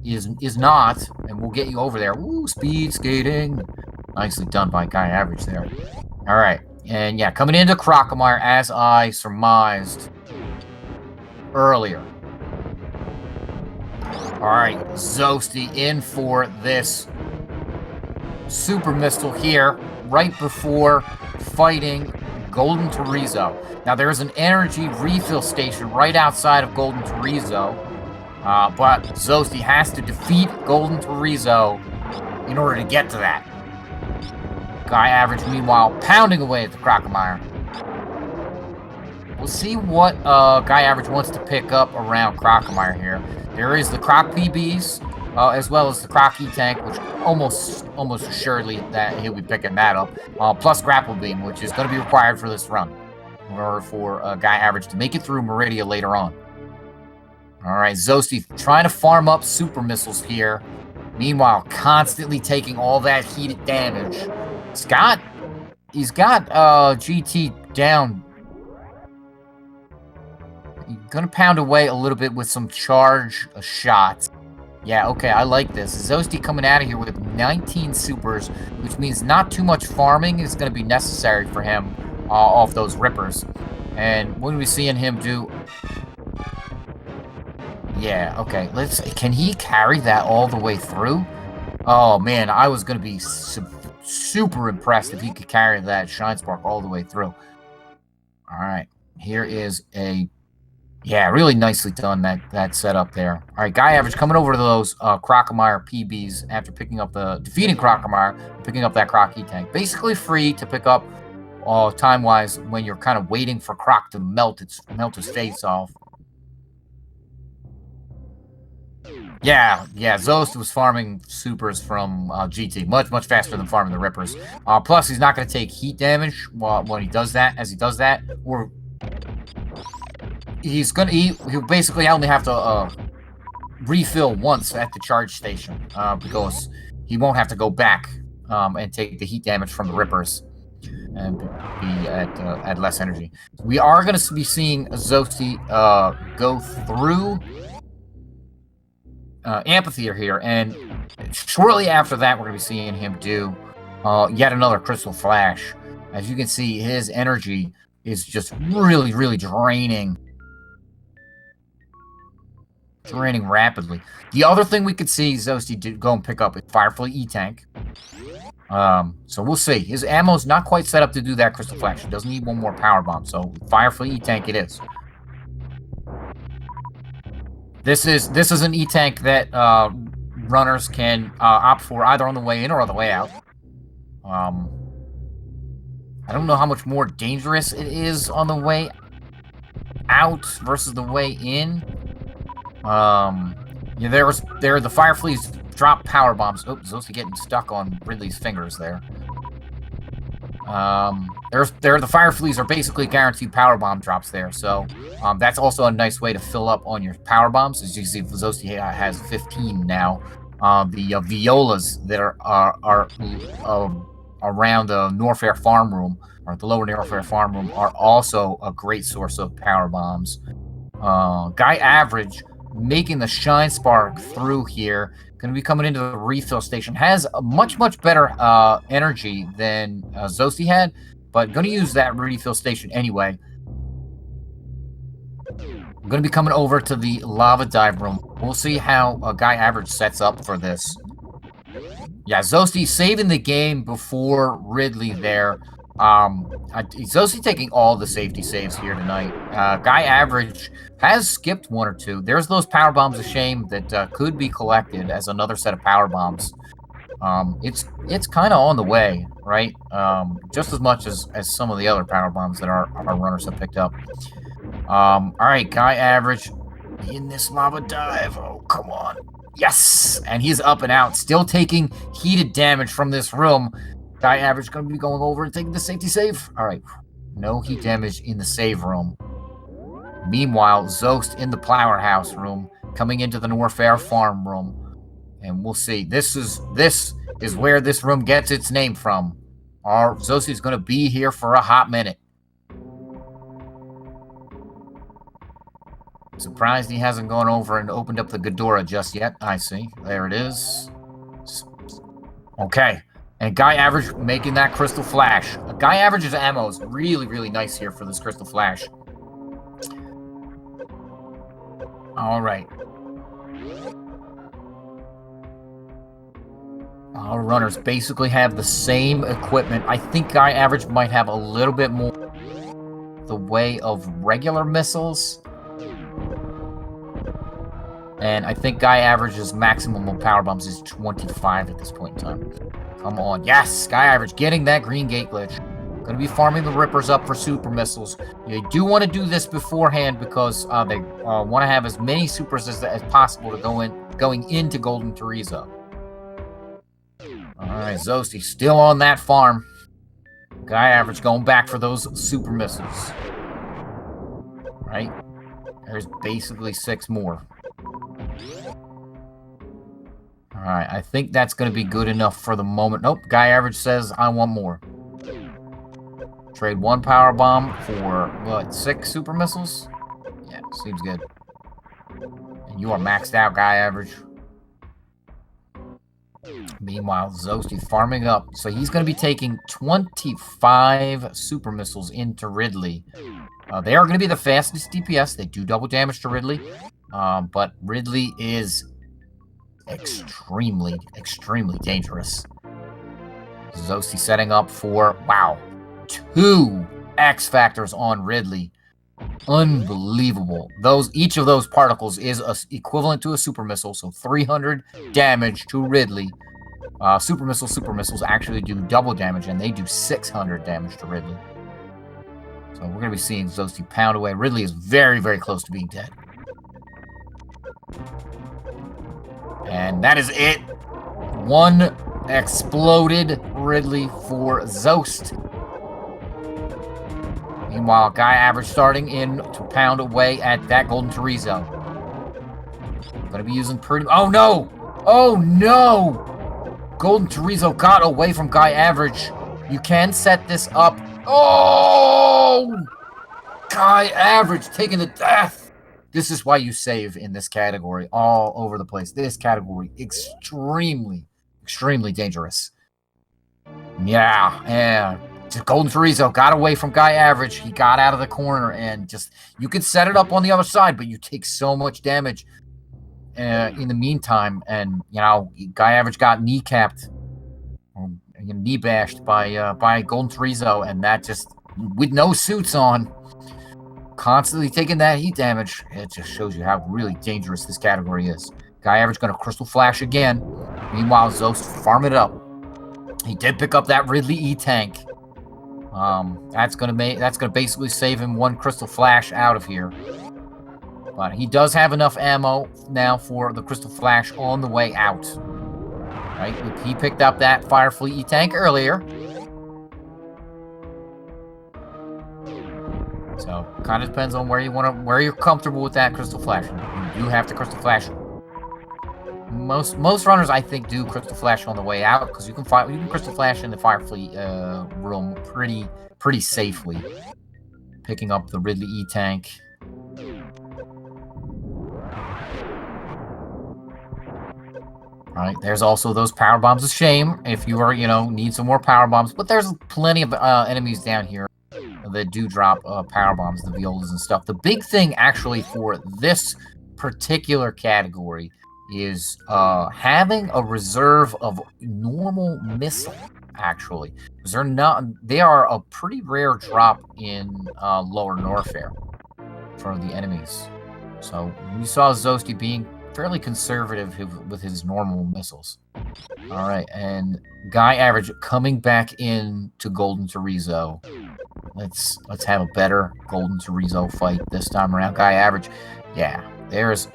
is not, and we'll get you over there. Ooh, speed skating. Nicely done by Guy Average there. All right, and yeah, coming into Crocomire as I surmised earlier. All right, Zoasty in for this super missile here right before fighting Golden Chorizo. Now, there's an energy refill station right outside of Golden Chorizo, but Zoasty has to defeat Golden Chorizo in order to get to that. Guy Average, meanwhile, pounding away at the Crocomire. We'll see what Guy Average wants to pick up around Crocomire here. There is the Croc PBs, as well as the Croc E-Tank, which almost assuredly that he'll be picking that up. Plus Grapple Beam, which is going to be required for this run in order for Guy Average to make it through Meridia later on. All right, Zoasty trying to farm up super missiles here. Meanwhile, constantly taking all that heated damage. He's got GT down. He's gonna pound away a little bit with some charge shots. Yeah, okay, I like this. Zoasty coming out of here with 19 supers, which means not too much farming is going to be necessary for him off those Rippers. And what are we seeing him do? Yeah, okay. Can he carry that all the way through? Oh, man, I was going to be super impressed if he could carry that Shine Spark all the way through. All right, here is a... Yeah, really nicely done, that setup there. All right, Guy Average coming over to those Crocomire PBs after defeating Crocomire, picking up that Croc E-Tank. Basically free to pick up time-wise when you're kind of waiting for Croc to melt his face off. Yeah, Zoast was farming supers from GT much faster than farming the Rippers. Plus, he's not going to take heat damage when he does that, or... He'll basically only have to refill once at the charge station because he won't have to go back and take the heat damage from the Rippers and be at less energy. We are going to be seeing Zoasty go through Amphitheater here, and shortly after that, we're going to be seeing him do yet another Crystal Flash. As you can see, his energy is just really, really draining rapidly. The other thing we could see Zoasty go and pick up is Firefly E-Tank. So we'll see. His ammo's not quite set up to do that Crystal Flash. He does need one more power bomb, so Firefly E-Tank it is. This is an E-Tank that runners can opt for either on the way in or on the way out. I don't know how much more dangerous it is on the way out versus the way in. Yeah, the Fireflies drop power bombs. Oh, Zoasty getting stuck on Ridley's fingers there. The Fireflies are basically guaranteed power bomb drops there, so that's also a nice way to fill up on your power bombs. As you can see, Zoasty has 15 now. The Violas that are around the Norfair farm room, or the lower Norfair farm room, are also a great source of power bombs. Guy Average making the Shine Spark through here. Going to be coming into the refill station. Has a much better energy than Zoasty had, but going to use that refill station anyway. I'm going to be coming over to the lava dive room. We'll see how Guy Average sets up for this. Yeah, Zoasty saving the game before Ridley there. Zoasty taking all the safety saves here tonight. Guy Average has skipped one or two. There's those power bombs of shame that could be collected as another set of power bombs. It's kind of on the way, right? Just as much as some of the other power bombs that our runners have picked up. All right, Guy Average in this lava dive. Oh, come on. Yes! And he's up and out, still taking heated damage from this room. Guy Average going to be going over and taking the safety save. All right, no heat damage in the save room. Meanwhile, Zoast in the powerhouse room, coming into the Norfair farm room. And we'll see. This is where this room gets its name from. Our Zoast is going to be here for a hot minute. Surprised he hasn't gone over and opened up the Ghidorah just yet. I see. There it is. Okay. And Guy Average making that Crystal Flash. Guy Average's ammo is really nice here for this Crystal Flash. All right. Our runners basically have the same equipment. I think Guy Average might have a little bit more the way of regular missiles. And I think Guy Average's maximum of power bombs is 25 at this point in time. Come on. Yes! Guy Average getting that green gate glitch. Going to be farming the Rippers up for super missiles. You do want to do this beforehand because they want to have as many supers as possible to going into Golden Teresa. Alright, Zoasty still on that farm. Guy Average going back for those super missiles. Right? There's basically 6 more. Alright, I think that's going to be good enough for the moment. Nope, Guy Average says, I want more. Trade 1 power bomb for, what, 6 super missiles? Yeah, seems good. And you are maxed out, Guy Average. Meanwhile, Zoasty farming up. So he's going to be taking 25 super missiles into Ridley. They are going to be the fastest DPS. They do double damage to Ridley. But Ridley is extremely dangerous. Zoasty setting up for, wow, 2 X Factors on Ridley. Unbelievable. Each of those particles is equivalent to a super missile, so 300 damage to Ridley. Super missiles actually do double damage, and they do 600 damage to Ridley. So we're going to be seeing Zoasty pound away. Ridley is very close to being dead. And that is it. 1 exploded Ridley for Zoast. Meanwhile, Guy Average starting in to pound away at that Golden Teresa. Gonna be using pretty... Oh, no! Oh, no! Golden Teresa got away from Guy Average. You can set this up. Oh! Guy Average taking the death. This is why you save in this category all over the place. This category, extremely dangerous. Yeah. Golden Teresa got away from Guy Average. He got out of the corner and just... You could set it up on the other side, but you take so much damage in the meantime. And, you know, Guy Average got kneecapped, knee bashed by Golden Teresa, and that just... With no suits on, constantly taking that heat damage. It just shows you how really dangerous this category is. Guy Average going to Crystal Flash again. Meanwhile, Zoast farm it up. He did pick up that Ridley E-Tank. That's gonna basically save him 1 Crystal Flash out of here. But he does have enough ammo now for the Crystal Flash on the way out. Right? He picked up that Firefly E-Tank earlier. So kind of depends on where you're comfortable with that Crystal Flash. You do have to Crystal Flash. Most runners, I think, do Crystal Flash on the way out because you can Crystal Flash in the Firefly room pretty safely. Picking up the Ridley E-Tank. All right, there's also those power bombs. A shame if you are, need some more power bombs. But there's plenty of enemies down here that do drop power bombs, the violas and stuff. The big thing actually for this particular category is having a reserve of normal missile. Actually, because they are a pretty rare drop in lower Norfair for the enemies. So we saw Zoasty being fairly conservative with his normal missiles. All right, and Guy Average coming back in to Golden Chorizo. Let's have a better Golden Chorizo fight this time around. Guy Average, yeah. There's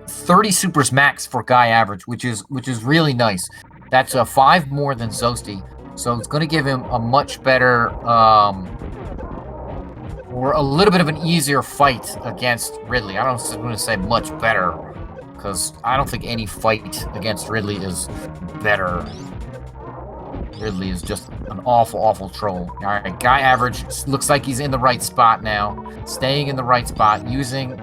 30 supers max for Guy Average, which is really nice. That's 5 more than Zoasty, so it's going to give him a much better, or a little bit of an easier fight against Ridley. I don't want to say much better, because I don't think any fight against Ridley is better. Ridley is just an awful, awful troll. All right, Guy Average looks like he's in the right spot now, staying in the right spot, using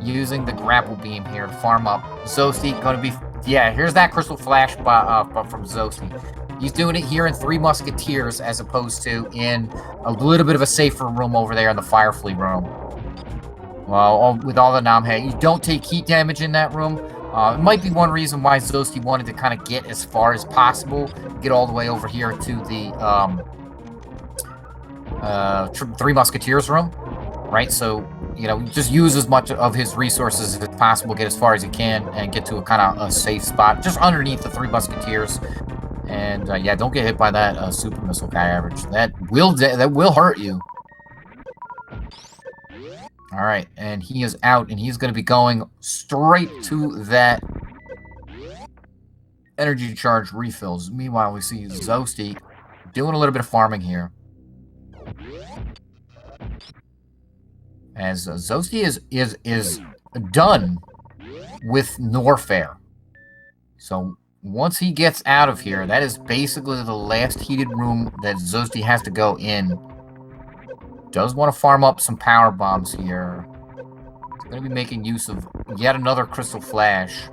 the grapple beam here to farm up. Zoasty going to be, yeah, here's that Crystal Flash from Zoasty. He's doing it here in Three Musketeers as opposed to in a little bit of a safer room over there in the Firefly room. Well, with all the Namhe, you don't take heat damage in that room. It might be one reason why Zoasty wanted to kind of get as far as possible, get all the way over here to the Three Musketeers room, right? So, just use as much of his resources as possible, get as far as he can, and get to a kind of a safe spot, just underneath the Three Musketeers. And, yeah, don't get hit by that super missile, Guy Average. That will hurt you. All right, and he is out, and he's going to be going straight to that energy charge refills. Meanwhile, we see Zoasty doing a little bit of farming here. As Zoasty is done with Norfair. So once he gets out of here, that is basically the last heated room that Zoasty has to go in. Does want to farm up some power bombs here. He's going to be making use of yet another Crystal Flash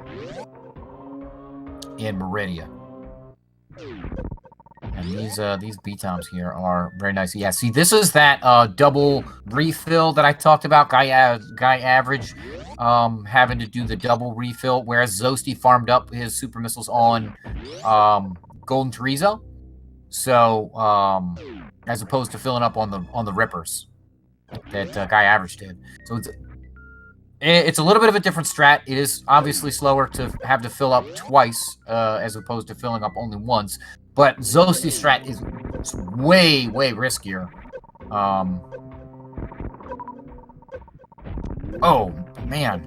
in Meridia. And these B-toms here are very nice. Yeah, see, this is that double refill that I talked about. Guy Average having to do the double refill, whereas Zoasty farmed up his super missiles on Golden Chorizo. So, as opposed to filling up on the Rippers that Guy Average did. So it's a little bit of a different strat. It is obviously slower to have to fill up twice as opposed to filling up only once. But Zoasty's strat is way, way riskier. Oh, man.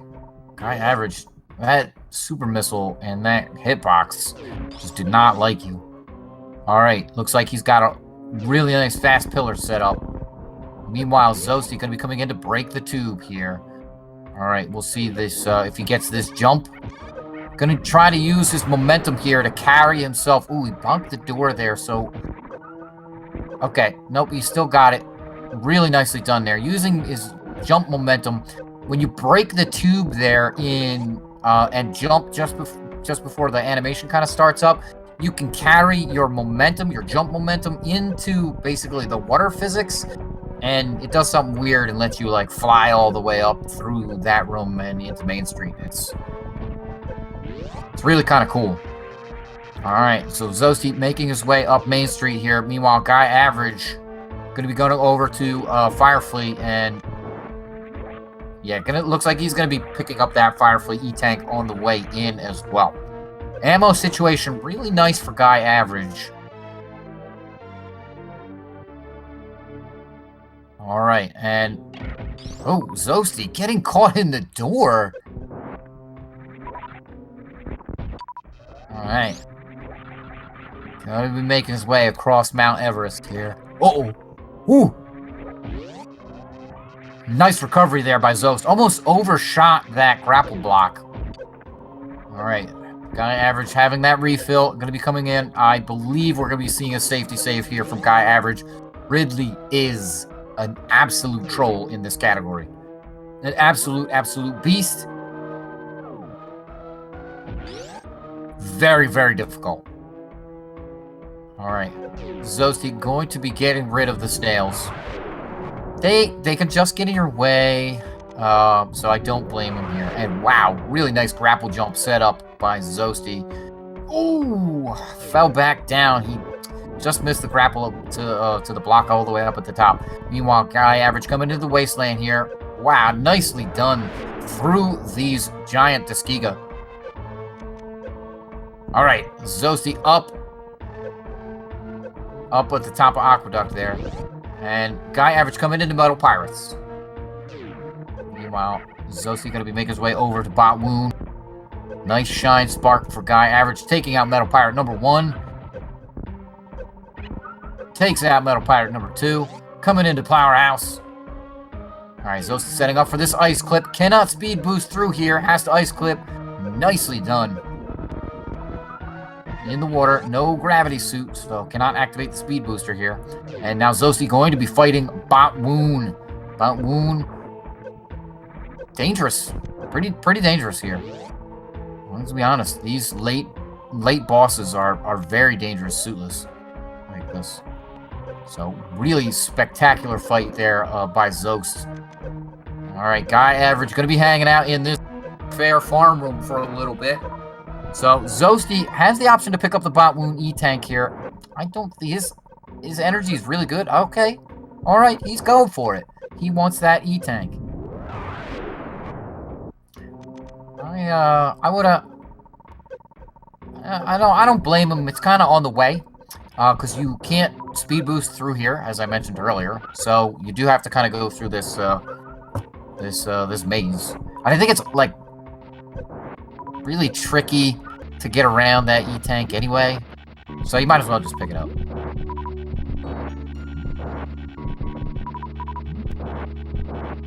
Guy Average, that super missile and that hitbox just did not like you. All right, looks like he's got a really nice fast pillar set up. Meanwhile, Zoasty going to be coming in to break the tube here. All right, we'll see this if he gets this jump. Going to try to use his momentum here to carry himself. Ooh, he bumped the door there, so... Okay, nope, he still got it. Really nicely done there. Using his jump momentum. When you break the tube there in and jump just before the animation kind of starts up, you can carry your momentum, your jump momentum, into basically the water physics, and it does something weird and lets you like fly all the way up through that room and into Main Street. It's really kind of cool. All right, so Zoasty making his way up Main Street here. Meanwhile, Guy Average going to be going over to Firefleet, and yeah, looks like he's going to be picking up that Firefleet E-Tank on the way in as well. Ammo situation, really nice for Guy Average. All right, and... Oh, Zoasty getting caught in the door. All right. Going to be making his way across Mount Everest here. Uh-oh. Ooh. Nice recovery there by Zoast. Almost overshot that grapple block. All right. Guy Average having that refill. Going to be coming in. I believe we're going to be seeing a safety save here from Guy Average. Ridley is an absolute troll in this category. An absolute beast. Very, very difficult. Alright. Zoasty going to be getting rid of the snails. They can just get in your way, so I don't blame him here. And wow, really nice grapple jump set up by Zoasty. Ooh, fell back down. He just missed the grapple to the block all the way up at the top. Meanwhile, Guy Average coming into the wasteland here. Wow, nicely done through these giant Tuskegee. All right, Zoasty up at the top of Aqueduct there. And Guy Average coming into Metal Pirates. Meanwhile, Zoasty going to be making his way over to Bot Wound. Nice shine spark for Guy Average, taking out Metal Pirate number 1. Takes out Metal Pirate number 2. Coming into Powerhouse. Alright, Zoasty setting up for this ice clip. Cannot speed boost through here. Has to ice clip. Nicely done. In the water, no gravity suit, so cannot activate the speed booster here. And now Zoasty going to be fighting Bot Wound. Bot Wound, dangerous, pretty dangerous here. Let's be honest, these late bosses are very dangerous suitless like this. So really spectacular fight there by Zoast. All right, Guy Average going to be hanging out in this fair farm room for a little bit. So Zoasty has the option to pick up the Bot Wound E-Tank here. I don't think his energy is really good. Okay. All right, he's going for it. He wants that E-Tank. I don't blame him. It's kind of on the way. Because you can't speed boost through here, as I mentioned earlier. So you do have to kind of go through this this maze. I think it's like really tricky to get around that E-Tank anyway. So you might as well just pick it up.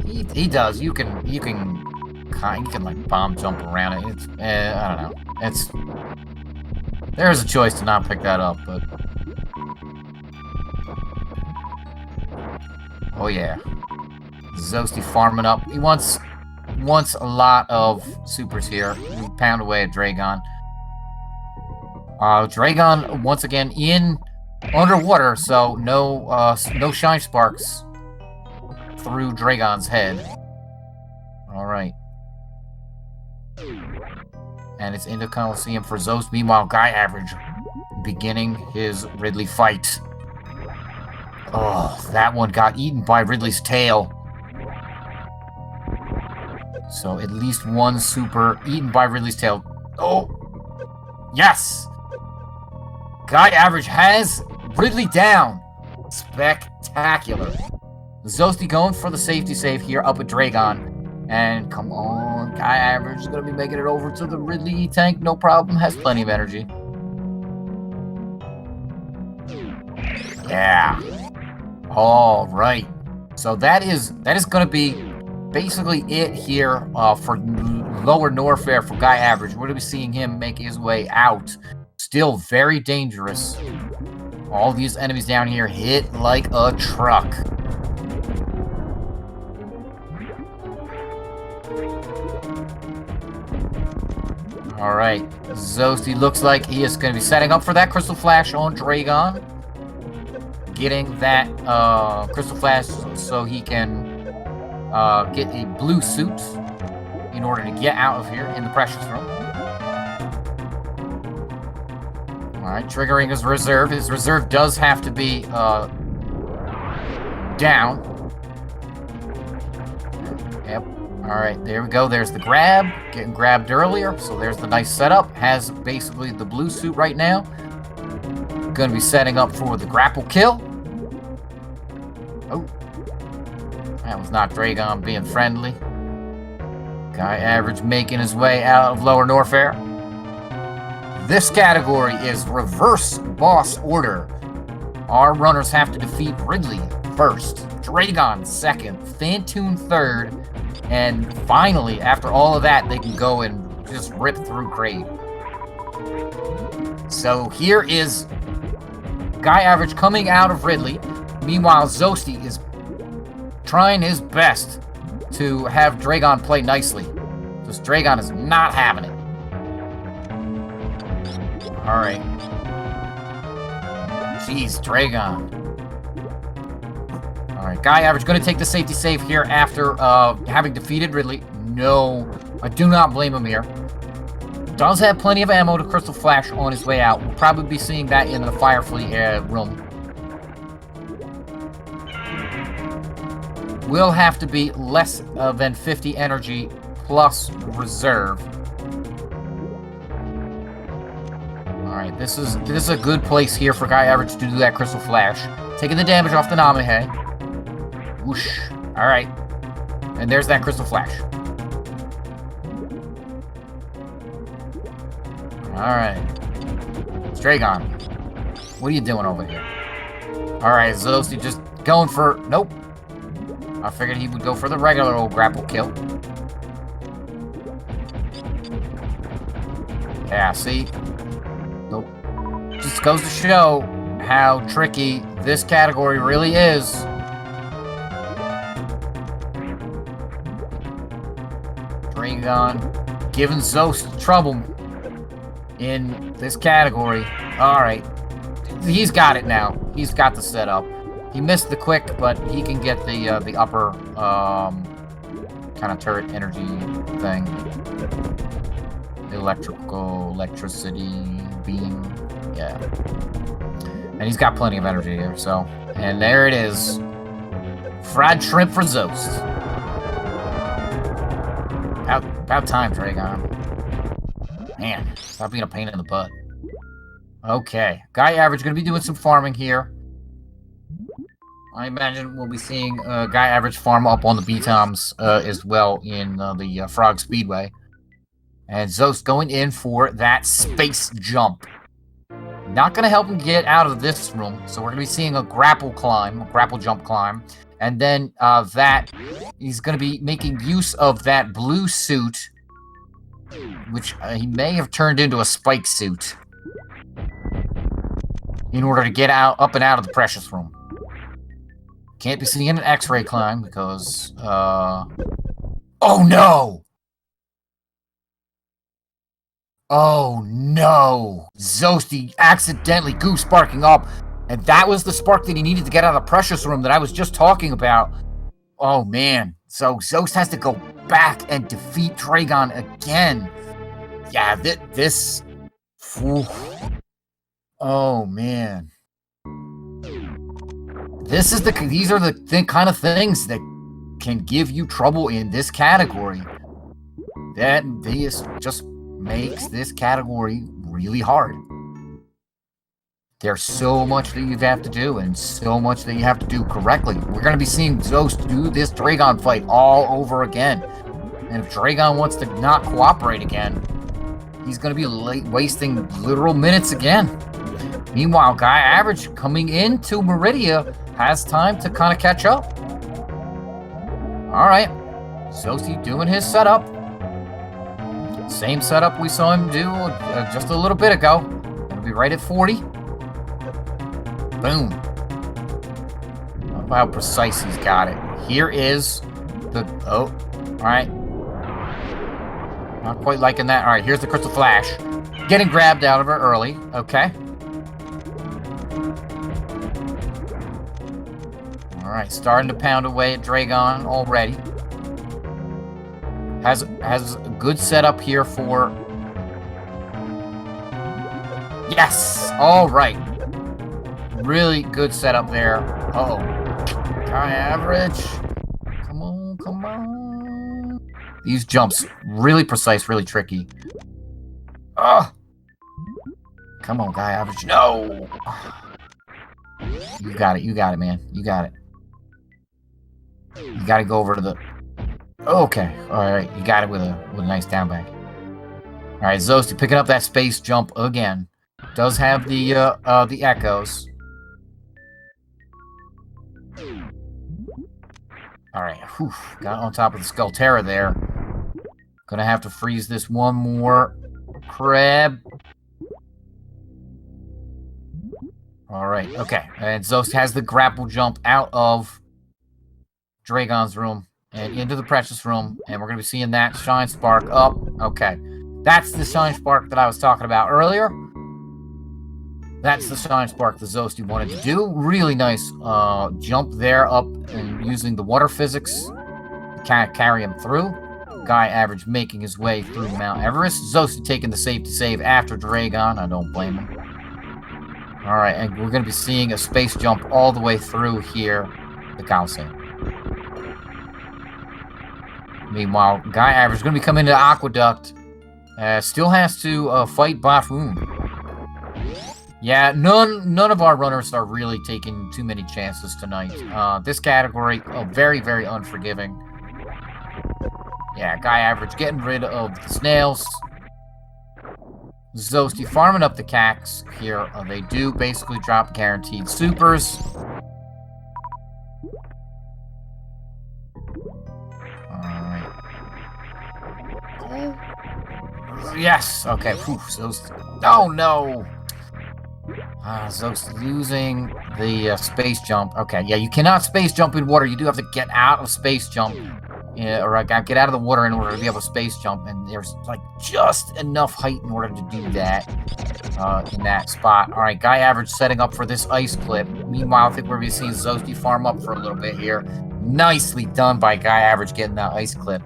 He does. You can like bomb jump around it. It's I don't know. There's a choice to not pick that up, but oh yeah. Zoasty farming up. He wants a lot of supers here. We pound away at Dragon. Dragon once again in underwater, so no shine sparks through Dragon's head. All right. And it's into Coliseum for Zoast. Meanwhile, Guy Average beginning his Ridley fight. Oh, that one got eaten by Ridley's tail. So at least one super eaten by Ridley's tail. Oh, yes! Guy Average has Ridley down. Spectacular. Zoasty going for the safety save here up at Dragon. And come on, Guy Average is going to be making it over to the Ridley E-Tank. No problem, has plenty of energy. Yeah. All right. So that is going to be basically it here for Lower Norfair for Guy Average. We're going to be seeing him make his way out. Still very dangerous. All these enemies down here hit like a truck. All right, Zoasty looks like he is going to be setting up for that Crystal Flash on Dragon. Getting that Crystal Flash so he can get a blue suit in order to get out of here in the Precious Room. All right, triggering his reserve. His reserve does have to be down. Yep. All right, there we go. There's the grab. Getting grabbed earlier. So there's the nice setup. Has basically the blue suit right now. Going to be setting up for the grapple kill. Oh. That was not Dragon being friendly. Guy Average making his way out of Lower Norfair. This category is reverse boss order. Our runners have to defeat Ridley first, Dragon second, Phantoon third, and finally, after all of that, they can go and just rip through Kraid. So here is Guy Average coming out of Ridley. Meanwhile, Zoasty is trying his best to have Dragon play nicely. Because Dragon is not having it. Alright. Jeez, Dragon. Alright, Guy Average gonna take the safety save here after having defeated Ridley. No, I do not blame him here. Does have plenty of ammo to Crystal Flash on his way out. We'll probably be seeing that in the Firefleet room. Will have to be less than 50 energy plus reserve. Alright, this is a good place here for Guy Average to do that Crystal Flash. Taking the damage off the Namahe. Whoosh. Alright. And there's that Crystal Flash. Alright. Stragon. What are you doing over here? Alright, Zoast just going for... Nope. I figured he would go for the regular old grapple kill. Yeah, see? Nope. Just goes to show how tricky this category really is. Dragon giving Zoast trouble in this category. Alright. He's got it now. He's got the setup. He missed the quick, but he can get the upper kind of turret energy thing. Electricity beam. Yeah. And he's got plenty of energy here, so. And there it is. Fried shrimp for Zoast. About time, Dragon. Man, stop being a pain in the butt. Okay. Guy Average gonna be doing some farming here. I imagine we'll be seeing Guy Average farm up on the B-Toms as well in the Frog Speedway. And Zoast going in for that space jump. Not going to help him get out of this room, so we're going to be seeing a grapple jump climb. And then he's going to be making use of that blue suit, which he may have turned into a spike suit, in order to get up and out of the precious room. Can't be seeing an X-ray climb because, oh no! Oh no! Zoasty accidentally goose sparking up, and that was the spark that he needed to get out of the precious room that I was just talking about. Oh man. So Zoast has to go back and defeat Dragon again. Yeah, this... Oof. Oh man. These are the kind of things that can give you trouble in this category. This just makes this category really hard. There's so much that you have to do, and so much that you have to do correctly. We're going to be seeing Zoast do this Dragon fight all over again. And if Dragon wants to not cooperate again, he's going to be wasting literal minutes again. Meanwhile, Guy Average coming into Meridia has time to kind of catch up. Alright. Zoasty doing his setup. Same setup we saw him do just a little bit ago. Gonna be right at 40. Boom. Look how precise he's got it. Here is the... Oh. Alright. Not quite liking that. Alright, here's the Crystal Flash. Getting grabbed out of her early. Okay. Alright, starting to pound away at Dragon already. Has a good setup here for... Yes! Alright. Really good setup there. Uh-oh. Guy Average. Come on, come on. These jumps, really precise, really tricky. Ugh! Come on, Guy Average. No! You got it, man. You got it. You gotta go over to the... Okay, alright. You got it with a nice down back. Alright, Zoasty picking up that space jump again. Does have the echoes. Alright, whew. Got on top of the Skullterra there. Gonna have to freeze this one more crab. Alright, okay. And Zoast has the grapple jump out of Dragon's room and into the Precious room. And we're going to be seeing that Shine Spark up. Okay. That's the Shine Spark that I was talking about earlier. That's the Shine Spark the Zoasty wanted to do. Really nice jump there up and using the water physics to carry him through. Guy Average making his way through Mount Everest. Zoasty taking the save to save after Dragon. I don't blame him. Alright, and we're going to be seeing a space jump all the way through here, the Coliseum. Meanwhile, Guy Average is going to be coming into Aqueduct. Still has to fight Baffoon. Yeah, none of our runners are really taking too many chances tonight. This category, very, very unforgiving. Yeah, Guy Average getting rid of the snails. Zoasty farming up the cacks here. They do basically drop guaranteed supers. Alright. Yes! Okay, whew, Zoasty. Oh, no! Zoast losing the space jump. Okay, yeah, you cannot space jump in water. You do have to get out of space jump. Or get out of the water in order to be able to space jump. And there's, like, just enough height in order to do that in that spot. All right, Guy Average setting up for this ice clip. Meanwhile, I think we're going to see Zoasty farm up for a little bit here. Nicely done by Guy Average getting that ice clip.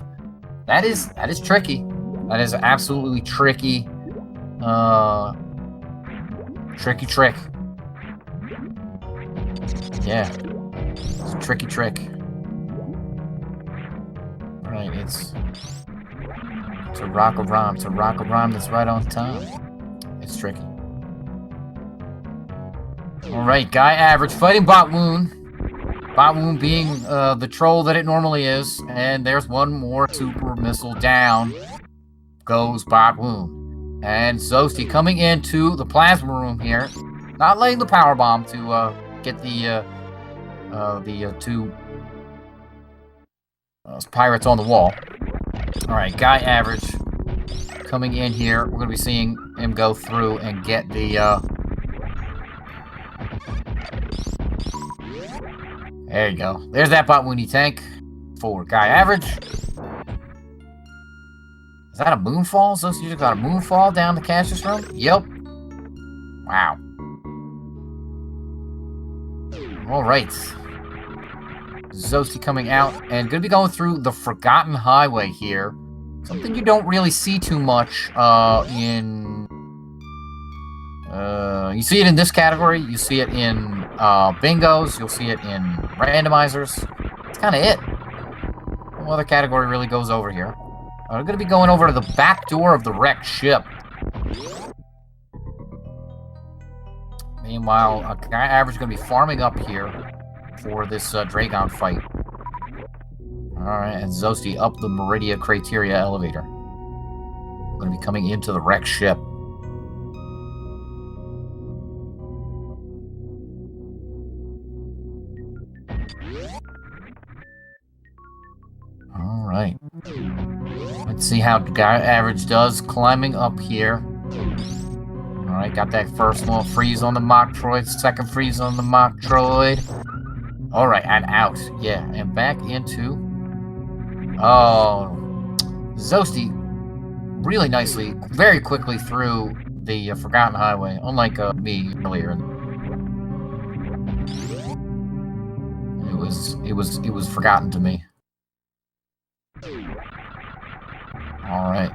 That is tricky. That is absolutely tricky. Tricky trick. Yeah. It's a tricky trick. Alright, it's a rock of rhyme. It's a rock of rhyme that's right on time. It's tricky. Alright, Guy Average fighting Botwoon. Botwoon being the troll that it normally is. And there's one more super missile down. Goes Botwoon. And Zoasty coming into the plasma room here. Not letting the power bomb to get the two pirates on the wall. Alright, Guy Average coming in here. We're going to be seeing him go through and get the... There you go. There's that Botwoony tank for Guy Average. Is that a moonfall? Zoasty just got a moonfall down the Cassius room? Yep. Wow. Alright. Zoasty coming out and going to be going through the Forgotten Highway here. Something you don't really see too much in... you see it in this category. You see it in bingos. You'll see it in randomizers. That's kind of it. No other category really goes over here. We're going to be going over to the back door of the wrecked ship. Meanwhile, Guy Average is going to be farming up here for this Dragon fight. Alright, and Zoasty up the Meridia Crateria elevator. Going to be coming into the wrecked ship. Alright. Let's see how Guy Average does climbing up here. Alright, got that first little freeze on the Metroid, second freeze on the Metroid. Alright, and out. Yeah, and back into... Oh, Zoasty really nicely, very quickly through the Forgotten Highway, unlike me earlier. It was forgotten to me. Alright.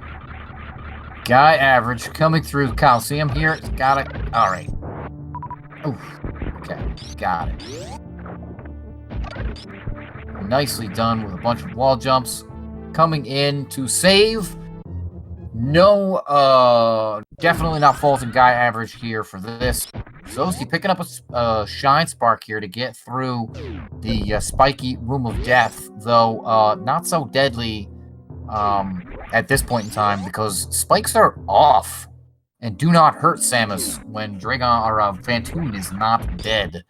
Guy Average coming through the Coliseum here. Got it. Alright. Oof. Okay. Got it. Nicely done with a bunch of wall jumps. Coming in to save. No, definitely not faulting Guy Average here for this. Zoasty picking up a Shine Spark here to get through the spiky Room of Death, though not so deadly at this point in time because spikes are off and do not hurt Samus when Dragon or Vantoon is not dead.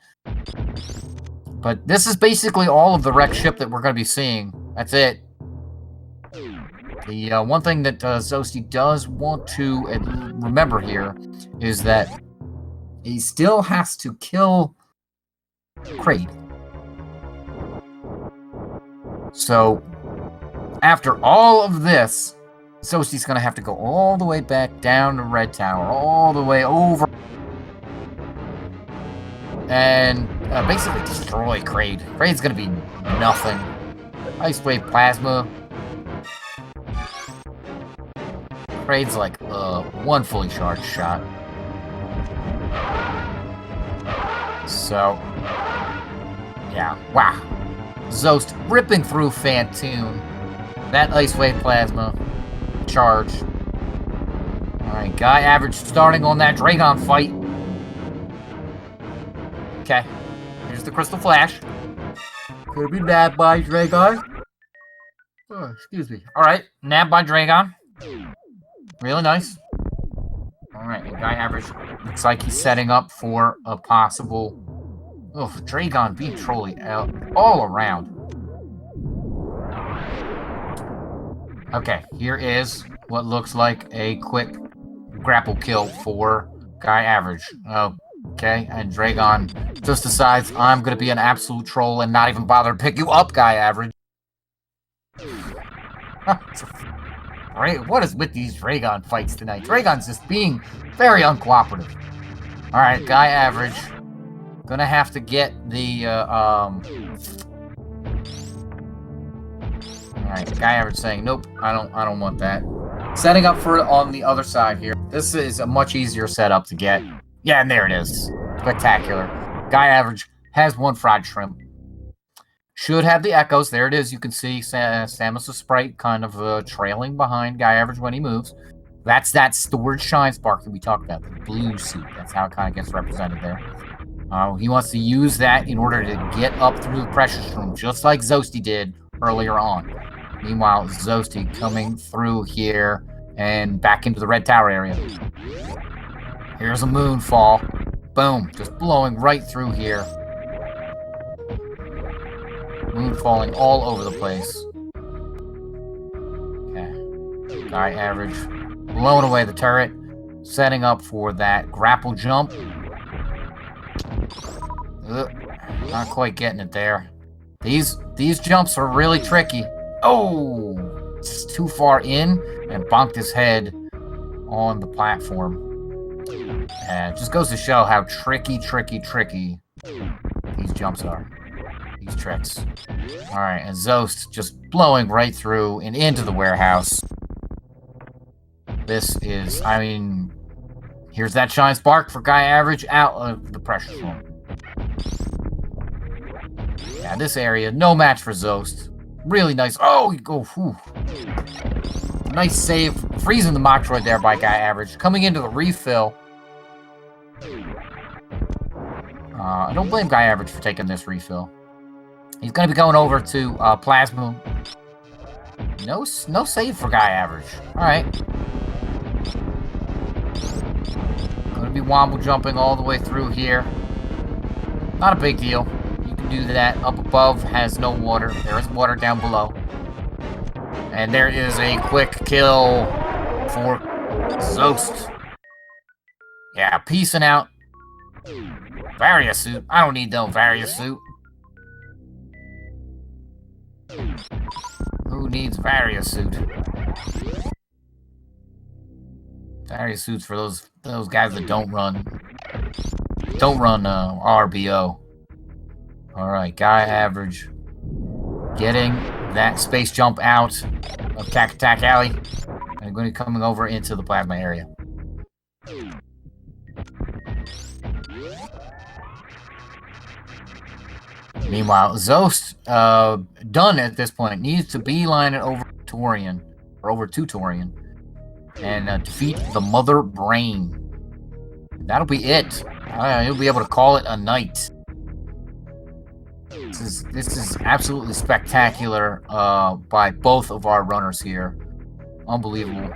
But this is basically all of the wrecked ship that we're going to be seeing. That's it. The one thing that Zoasty does want to remember here is that he still has to kill Kraid. So, after all of this, Zoasty's going to have to go all the way back down to Red Tower, all the way over. and basically destroy Kraid. Kraid's gonna be nothing. Ice Wave Plasma. Kraid's like one fully charged shot. So, yeah, wow. Zoast ripping through Phantoon. That Ice Wave Plasma. Charge. Alright, Guy Average starting on that Dragon fight. Okay. Here's the Crystal Flash. Could be nabbed by Dragon. Oh, excuse me. Alright, nabbed by Dragon. Really nice. Alright, and Guy Average looks like he's setting up for a possible... Oh, Dragon being trolly all around. Okay, here is what looks like a quick grapple kill for Guy Average. Okay, and Dragon just decides, I'm going to be an absolute troll and not even bother to pick you up, Guy Average. What is with these Dragon fights tonight? Dragon's just being very uncooperative. Alright, Guy Average. Gonna have to get the, Alright, Guy Average saying, nope, I don't want that. Setting up for it on the other side here. This is a much easier setup to get. Yeah, and there it is. Spectacular. Guy Average has one fried shrimp. Should have the echoes. There it is. You can see Samus' sprite kind of trailing behind Guy Average when he moves. That's that storage shine spark that we talked about. The blue suit. That's how it kind of gets represented there. He wants to use that in order to get up through the precious room, just like Zoasty did earlier on. Meanwhile, Zoasty coming through here and back into the red tower area. Here's a moonfall. Boom. Just blowing right through here. Moon falling all over the place. Okay. Guy Average blowing away the turret. Setting up for that grapple jump. Not quite getting it there. These jumps are really tricky. Oh! Just too far in and bonked his head on the platform. And it just goes to show how tricky these jumps are. These tricks. Alright, and Zoast just blowing right through and into the warehouse. This is, I mean, here's that shine spark for Guy Average out of the precious room. Yeah, this area, no match for Zoast. Really nice. Oh, you go, whew. Nice save. Freezing the Metroid there by Guy Average. Coming into the refill. I don't blame Guy Average for taking this refill. He's going to be going over to Plasma. No save for Guy Average. Alright. Going to be womble jumping all the way through here. Not a big deal. You can do that. Up above has no water. There is water down below. And there is a quick kill for Zoast. Yeah, peacing out. Varia suit. I don't need no Varia suit. Who needs Varia suit? Varia suits for those guys that don't run RBO. Alright, Guy Average getting that space jump out of Tac Alley and going to be coming over into the plasma area. Meanwhile, Zoast, done at this point, needs to beeline it over to Torian, and defeat the Mother Brain. That'll be it. He'll be able to call it a night. This is absolutely spectacular by both of our runners here. Unbelievable.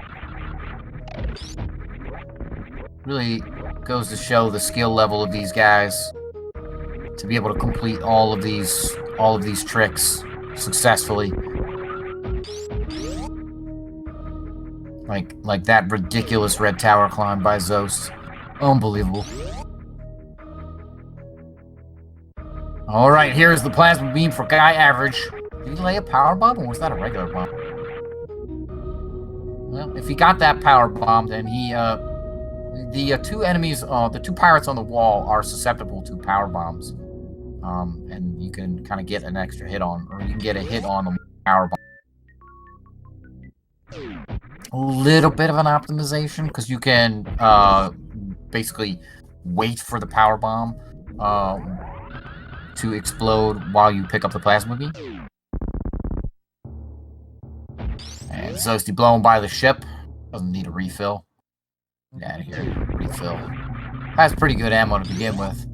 Really goes to show the skill level of these guys to be able to complete all of these tricks successfully. Like that ridiculous red tower climb by Zoast. Unbelievable. Alright, here's the plasma beam for Guy Average. Did he lay a power bomb, or was that a regular bomb? Well, if he got that power bomb, then he The two enemies, the two pirates on the wall are susceptible to power bombs. And you can kind of get an extra hit on, or you can get a hit on the power bomb. A little bit of an optimization, because you can basically wait for the power bomb to explode while you pick up the plasma beam. And Zoasty blowing by the ship. Doesn't need a refill. Get out of here. Refill. Has pretty good ammo to begin with.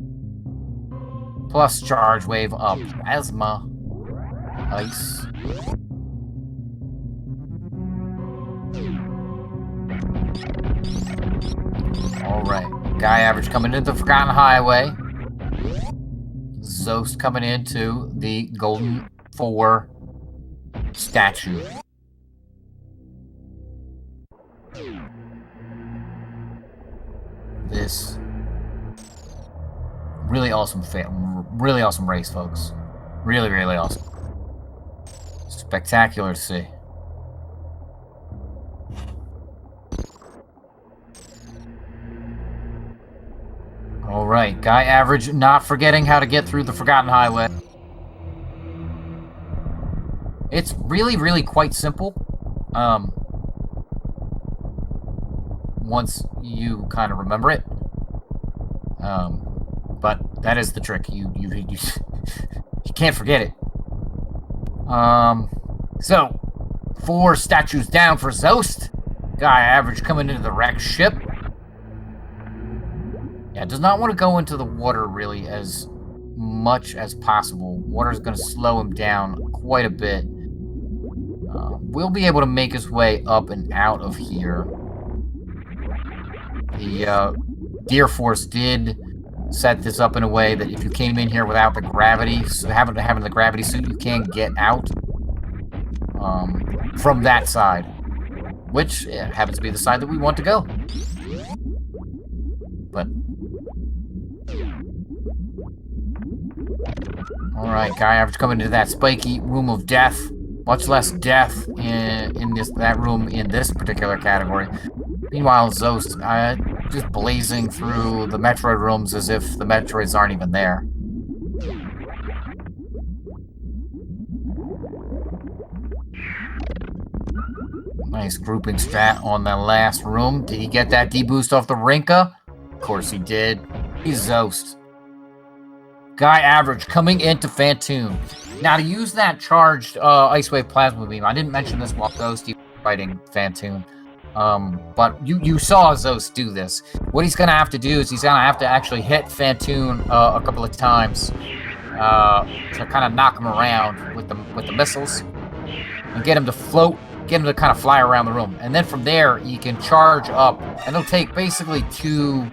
Plus charge wave up. Plasma. Ice. Alright. Guy average coming into the Forgotten Highway. Zoast coming into the Golden 4 statue. This really awesome race, folks. Really, really awesome. Spectacular to see. Alright, Guy average not forgetting how to get through the Forgotten Highway. It's really, really quite simple. Once you kind of remember it. But that is the trick. You can't forget it. So 4 statues down for Zoast. Guy average coming into the wrecked ship. Yeah, does not want to go into the water really as much as possible. Water is going to slow him down quite a bit. We'll be able to make his way up and out of here. The Deer Force did set this up in a way that if you came in here without the gravity, so having the gravity suit, you can get out from that side, which happens to be the side that we want to go. But all right, Guy average coming into that spiky room of death. Much less death in that room in this particular category. Meanwhile, Zoast just blazing through the Metroid rooms as if the Metroids aren't even there. Nice grouping strat on the last room. Did he get that D-boost off the Rinka? Of course he did. He's Zoast. Guy average coming into Fantoon. Now to use that charged Ice Wave Plasma Beam, I didn't mention this while Zoast was fighting Fantoon. But you saw Zoast do this. What he's going to have to do is he's going to have to actually hit Fantoon a couple of times to kind of knock him around with the missiles and get him to float, get him to kind of fly around the room. And then from there, he can charge up, and it'll take basically 2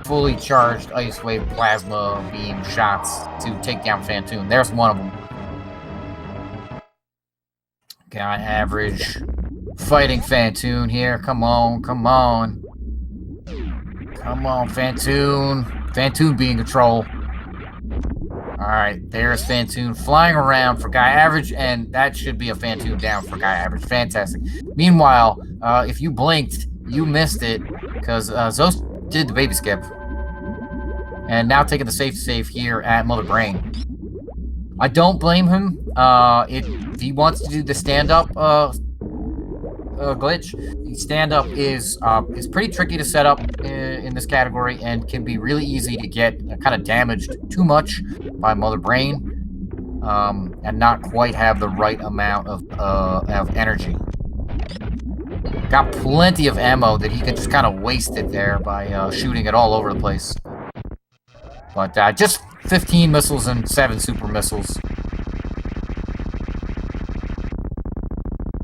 fully charged Ice Wave Plasma Beam shots to take down Fantoon. There's one of them. Guy average fighting Fantoon here. Come on, come on. Come on, Fantoon. Fantoon being a troll. Alright, there's Fantoon flying around for Guy average, and that should be a Fantoon down for Guy average. Fantastic. Meanwhile, if you blinked, you missed it, because Zoast did the baby skip. And now taking the safe save here at Mother Brain. I don't blame him. If he wants to do the stand-up glitch, the stand-up is pretty tricky to set up in this category and can be really easy to get kind of damaged too much by Mother Brain and not quite have the right amount of energy. Got plenty of ammo that he can just kind of waste it there by shooting it all over the place. But just 15 missiles and 7 super missiles.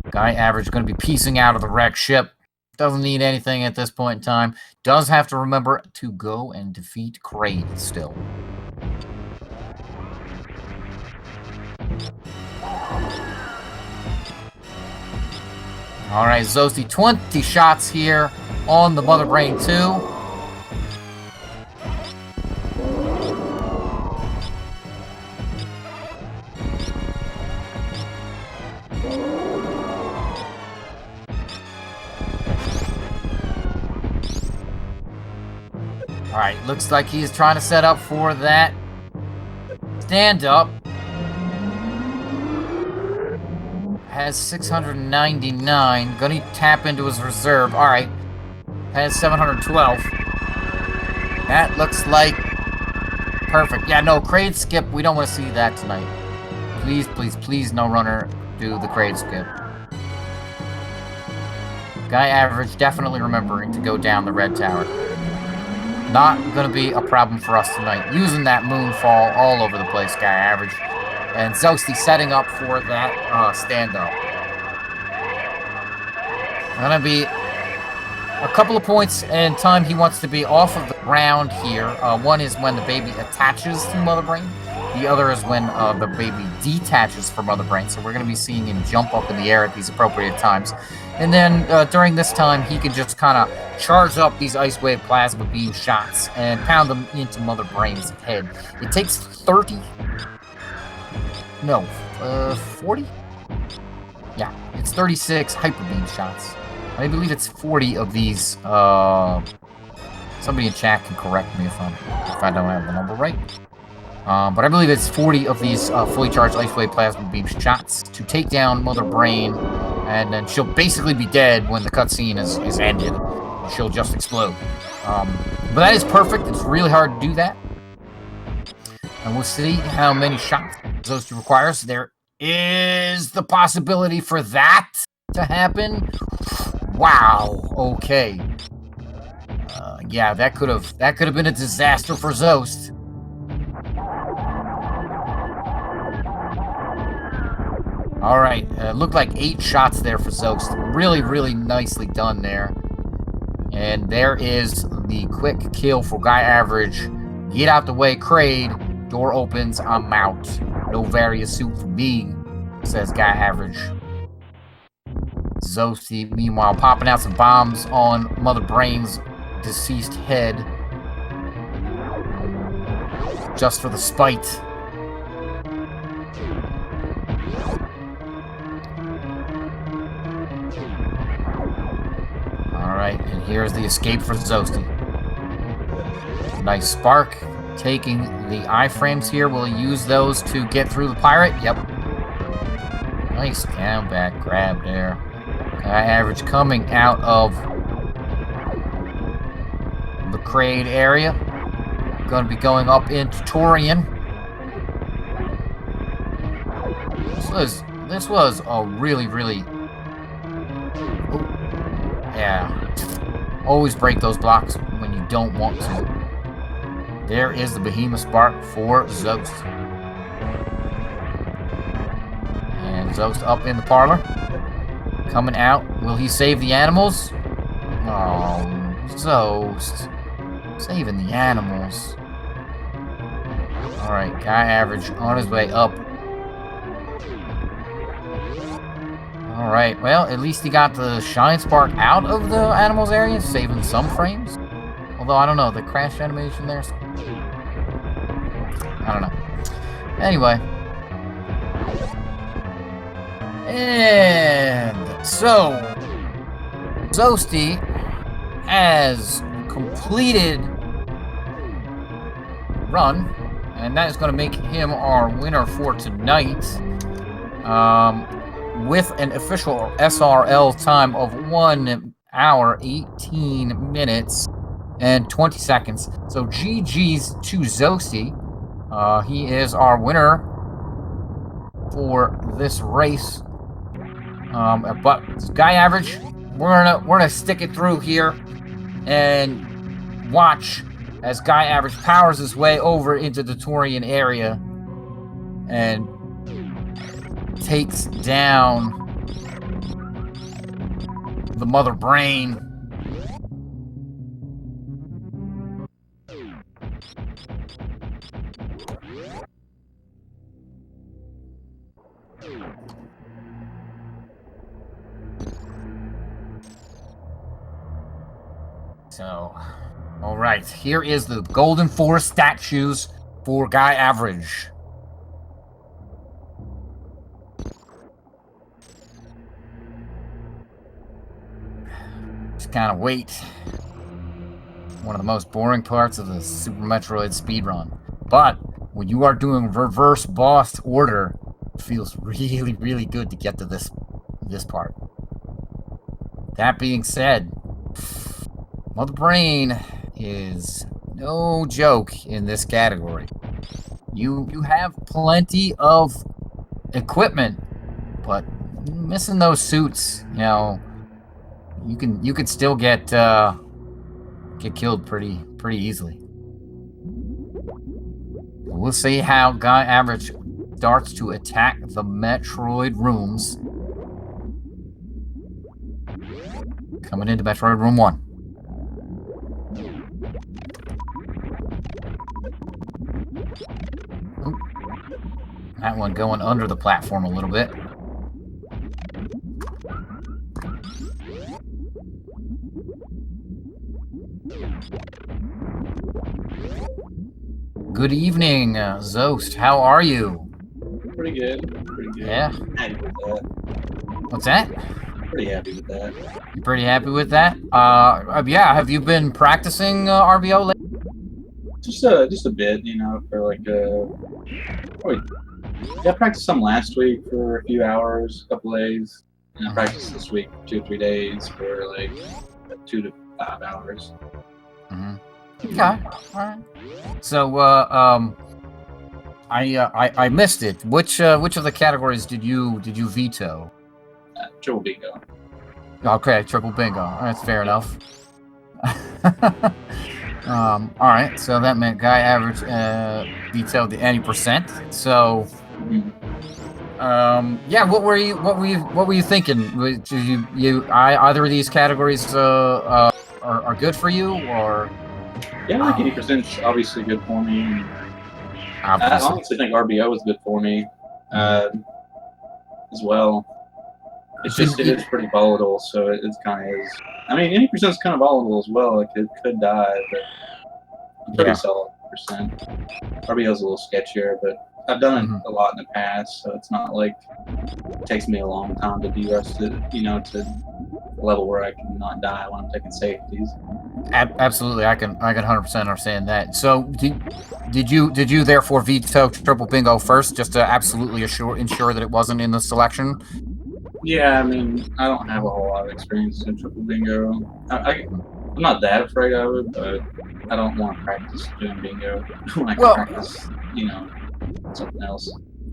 Guy average going to be piecing out of the wrecked ship. Doesn't need anything at this point in time. Does have to remember to go and defeat Kraid still. Alright, Zoasty, 20 shots here on the Mother Brain 2. Alright, looks like he's trying to set up for that stand-up. Has 699. Gonna tap into his reserve. Alright. Has 712. That looks like perfect. Yeah, no, crate skip. We don't want to see that tonight. Please, please, please, no runner do the crate skip. Guy average definitely remembering to go down the red tower. Not going to be a problem for us tonight. Using that moonfall all over the place, guy average. And Zoasty setting up for that stand-up. Going to be a couple of points in time he wants to be off of the ground here. One is when the baby attaches to Mother Brain. The other is when the baby detaches from Mother Brain. So we're going to be seeing him jump up in the air at these appropriate times. And then during this time, he can just kind of charge up these Ice Wave Plasma Beam shots and pound them into Mother Brain's head. It takes 30... No, 40? Yeah, it's 36 Hyper Beam shots. I believe it's 40 of these. Somebody in chat can correct me if I don't have the number right. But I believe it's 40 of these fully charged Ice Wave Plasma Beam shots to take down Mother Brain, and then she'll basically be dead when the cutscene is ended. She'll just explode. But that is perfect. It's really hard to do that. And we'll see how many shots Zoast requires. There is the possibility for that to happen. Wow. Okay. Yeah, that could have been a disaster for Zoast. All right. Looked like 8 shots there for Zoast. Really, really nicely done there. And there is the quick kill for Guy Average. Get out the way, Kraid. Door opens. I'm out. No various suit for me, says Guy Average. Zoasty, meanwhile, popping out some bombs on Mother Brain's deceased head. Just for the spite. Alright, and here's the escape for Zoasty. Nice spark. Taking the iframes here. Will he use those to get through the pirate? Yep. Nice down back grab there. Guy Average coming out of the Kraid area. Going to be going up into Torian. This was a really, really... Ooh, yeah. Always break those blocks when you don't want to. There is the Behemoth Spark for Zoast. And Zoast up in the parlor. Coming out. Will he save the animals? Oh, Zoast. Saving the animals. Alright, Guy Average on his way up. Alright, well, at least he got the Shine Spark out of the animals area, saving some frames. Although, I don't know, the crash animation there... I don't know. Anyway. And so, Zoasty has completed run, and that is going to make him our winner for tonight. With an official SRL time of 1 hour, 18 minutes, and 20 seconds. So GG's to Zoasty. He is our winner for this race. But Guy Average, we're gonna stick it through here and watch as Guy Average powers his way over into the Torian area and takes down the Mother Brain. So, all right, here is the Golden Forest statues for Guy Average. Just kind of wait one of the most boring parts of the Super Metroid speedrun. But when you are doing reverse boss order, it feels really, really good to get to this part. That being said, Mother Brain is no joke in this category. You have plenty of equipment, but missing those suits, you know, you can still get killed pretty easily. We'll see how Guy Average starts to attack the Metroid rooms. Coming into Metroid Room 1. Ooh. That one going under the platform a little bit. Good evening, Zoast. How are you? Pretty good. Pretty good. Yeah. Happy with that. What's that? Pretty happy with that. You pretty happy with that? Yeah. Have you been practicing RBO lately? Just a bit, you know, for like I practiced some last week for a few hours, a couple days, and I practiced this week 2 or 3 days for like 2 to 5 hours. Okay. All right. So, I missed it. Which of the categories did you veto? Triple bingo. Okay, triple bingo. That's fair enough. All right. So that meant Guy Average vetoed the 80%. So, yeah. What were you thinking? Either of these categories are good for you, or? Yeah, like 80% is obviously good for me. I honestly think RBO is good for me as well. It's just it is pretty volatile, so it's kind of is. I mean, 80% is kind of volatile as well. Like it could die, but I'm pretty solid percent. RBO is a little sketchier, but I've done it a lot in the past, so it's not like it takes me a long time to de-rust it, you know, to a level where I can not die when I'm taking safeties. Absolutely, I can 100% understand that. So, did you therefore veto triple bingo first, just to absolutely ensure that it wasn't in the selection? Yeah, I mean, I don't have a whole lot of experience in triple bingo. I'm not that afraid of it, but I don't want to practice doing bingo when I can practice, you know, something else.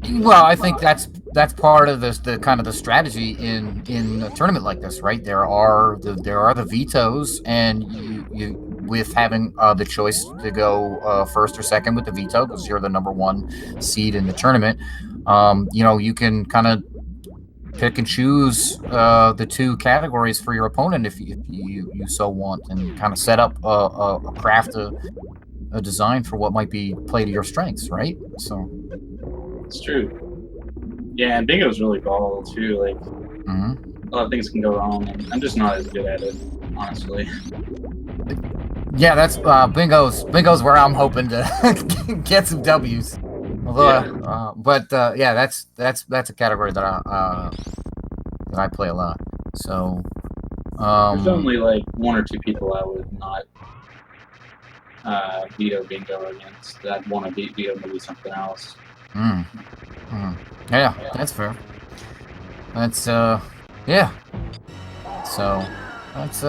Well, I think that's part of the kind of the strategy in a tournament like this, right? There are the vetoes, and you with having the choice to go first or second with the veto because you're the #1 seed in the tournament. You know, you can kind of pick and choose the 2 categories for your opponent if you so want, and kind of set up craft a design for what might be play to your strengths, right? So. It's true. Yeah, and bingo's really volatile too. Like a lot of things can go wrong, and I'm just not as good at it, honestly. Yeah, that's bingo's where I'm hoping to get some W's. Although, yeah, that's a category that I play a lot. So, there's only like 1 or 2 people I would not veto bingo against. That I'd want to veto maybe something else. Yeah, that's fair. That's yeah. So that's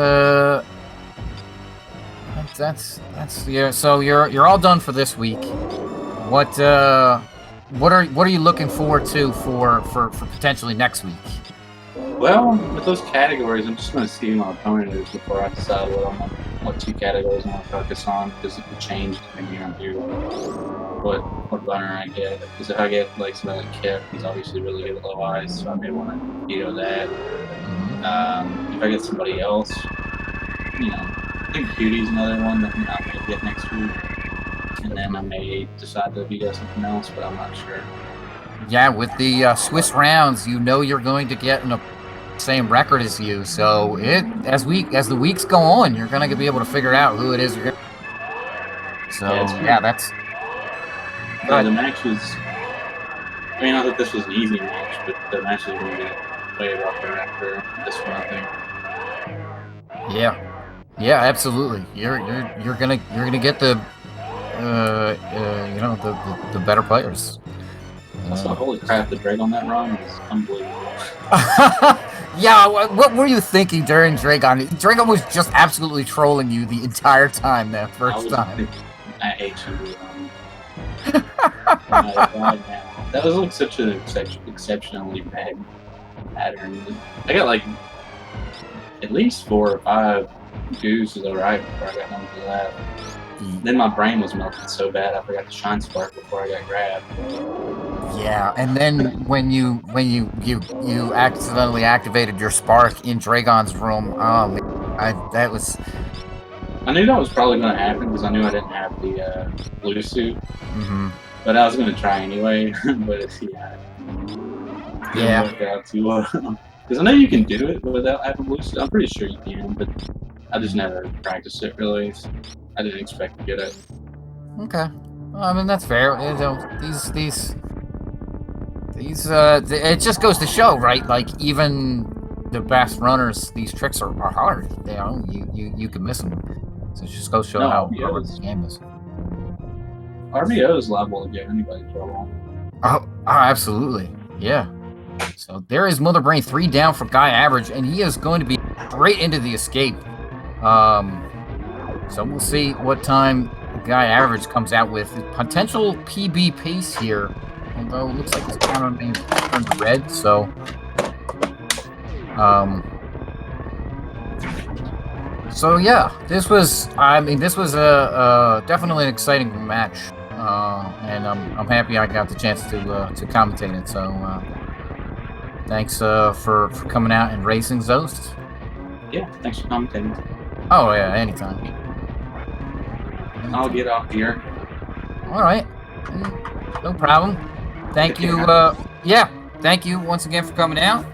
yeah. So you're all done for this week. What are you looking forward to for potentially next week? Well, with those categories, I'm just going to see who my opponent is before I decide what 2 categories I want to focus on, because it could change depending on what runner I get. Because if I get like something like Kip, he's obviously really good at low ice, so I may want to veto that. If I get somebody else, you know, I think Beauty's another one that I may get next week, and then I may decide to veto something else, but I'm not sure. Yeah, with the Swiss rounds, you know you're going to get the same record as you. So as the weeks go on, you're gonna be able to figure out who it is you're gonna. So yeah, that's. The matches. I mean, not that this was an easy match, but the matches are going to get way rougher after this one, I think. Yeah. Yeah, absolutely. You're gonna get the you know, the better players. Also, holy crap, the drag on that run is unbelievable. Yeah, what were you thinking during Dragon? Dragon was just absolutely trolling you the entire time that first time. I hate you. That was like such an exceptionally bad pattern. I got like at least 4 or 5 gooses alright before I got done with that. Then my brain was melted so bad I forgot to shine spark before I got grabbed. Yeah, and then when you accidentally activated your spark in Dragon's room, that was. I knew that was probably going to happen because I knew I didn't have the blue suit. But I was going to try anyway. But it's didn't work out too well. Because I know you can do it without having blue suit. I'm pretty sure you can, but I just never practiced it really. I didn't expect to get it. Okay, well, I mean that's fair. You know, these it just goes to show, right? Like even the best runners, these tricks are hard. You know, you can miss them. So it just goes to show how hard this game is. RBO is liable to give anybody trouble. Oh, absolutely, yeah. So there is Mother Brain 3 down for Guy Average, and he is going to be straight into the escape. So we'll see what time Guy Average comes out with. Potential PB pace here, although it looks like his counter being turned red, so... So yeah, this was definitely an exciting match, and I'm happy I got the chance to commentate it. So thanks for coming out and racing, Zoast. Yeah, thanks for commentating. Oh yeah, anytime. I'll get off here. All right, no problem. Thank you. Yeah, thank you once again for coming out.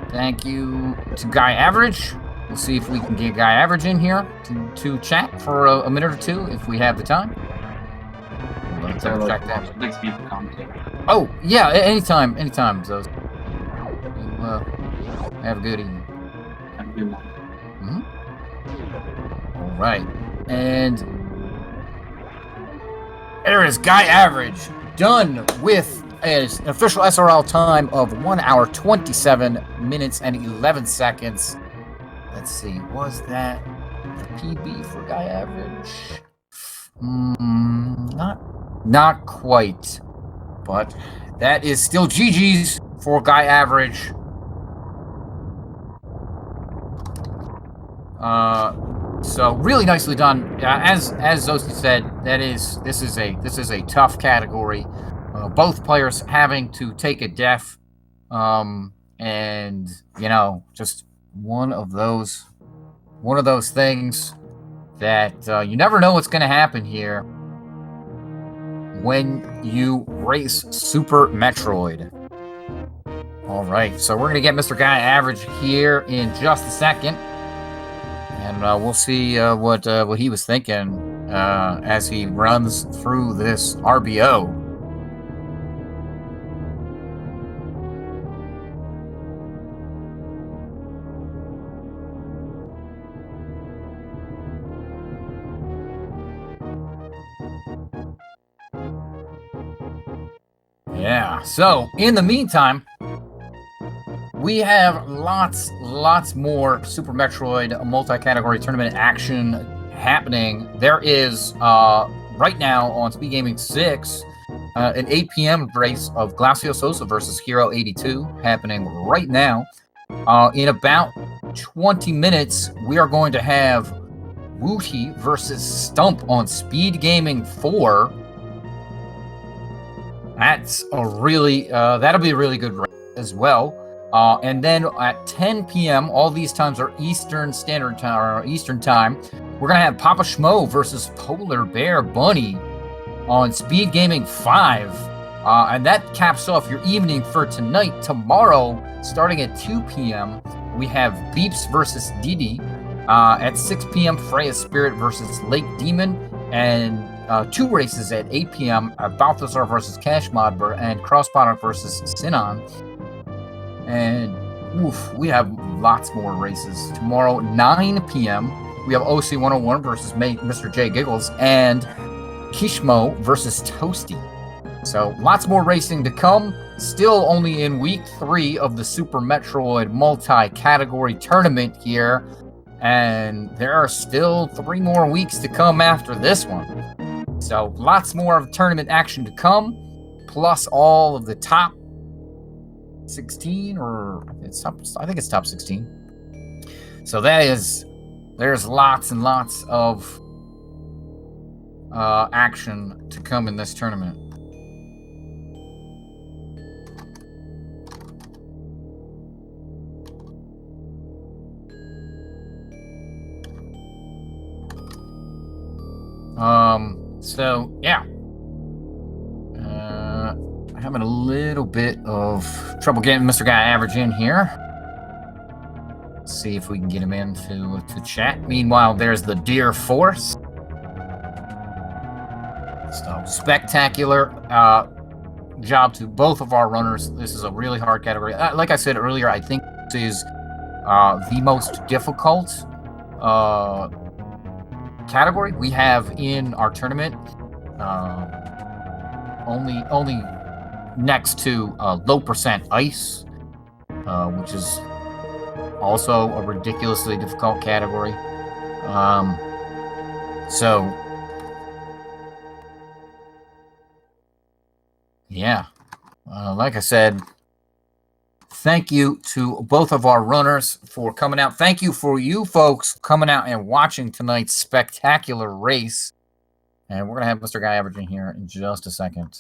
Thank you to Guy Average. We'll see if we can get Guy Average in here to chat for a minute or two if we have the time. Let's check that. Thanks again for commentating. Oh yeah, anytime, Zoast. Have a good evening. Have a good one. All right, and there is Guy Average done with an official SRL time of 1 hour 27 minutes and 11 seconds. Let's see, was that the PB for Guy Average? Not quite, but that is still GG's for Guy Average. So really nicely done. As Zoast said, this is a tough category. Both players having to take a death, and you know, just one of those things that you never know what's going to happen here when you race Super Metroid. All right, so we're going to get Mr. Guy Average here in just a second, and we'll see what he was thinking as he runs through this RBO. Yeah, so in the meantime, we have lots more Super Metroid multi-category tournament action happening. There is, right now on SpeedGaming 6, an 8 p.m. race of Glacio Sosa versus Hero 82 happening right now. In about 20 minutes, we are going to have Wooty versus Stump on SpeedGaming 4. That's a really, that'll be a really good race as well. And then at 10 p.m., all these times are Eastern Standard Time, or Eastern Time. We're going to have Papa Schmo versus Polar Bear Bunny on SpeedGaming 5. And that caps off your evening for tonight. Tomorrow, starting at 2 p.m., we have Beeps versus Didi. At 6 p.m., Freya Spirit versus Lake Demon. And 2 races at 8 p.m. Balthazar versus Cash Modber and Crossbottom versus Sinon. And oof, we have lots more races. Tomorrow, 9 p.m., we have OC 101 versus Mr. J Giggles and Kishmo versus Toasty. So lots more racing to come. Still only in week 3 of the Super Metroid multi-category tournament here. And there are still 3 more weeks to come after this one. So lots more of tournament action to come. Plus all of the top 16, or I think it's top 16. So there's lots and lots of action to come in this tournament. So yeah, having a little bit of trouble getting Mr. Guy Average in here. Let's see if we can get him in to chat. Meanwhile, there's the Deer Force. So spectacular job to both of our runners. This is a really hard category. Like I said earlier, I think this is the most difficult category we have in our tournament. Only next to low percent ice, which is also a ridiculously difficult category. So yeah, like I said, thank you to both of our runners for coming out. Thank you for you folks coming out and watching tonight's spectacular race. And we're going to have Mr. Guy Average in here in just a second.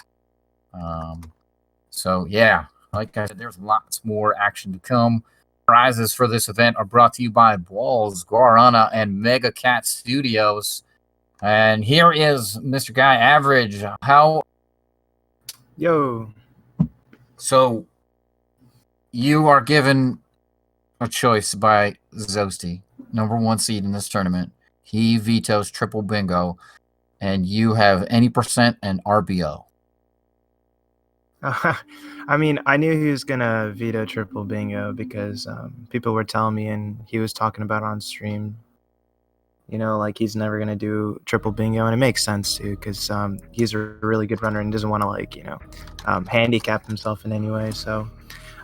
So, yeah, like I said, there's lots more action to come. Prizes for this event are brought to you by Balls, Guarana, and Mega Cat Studios. And here is Mr. Guy Average. How? Yo. So, you are given a choice by Zoasty, #1 seed in this tournament. He vetoes triple bingo, and you have any percent and RBO. I mean, I knew he was gonna veto triple bingo because people were telling me, and he was talking about it on stream. You know, like he's never gonna do triple bingo, and it makes sense too because he's a really good runner and doesn't want to handicap himself in any way. So.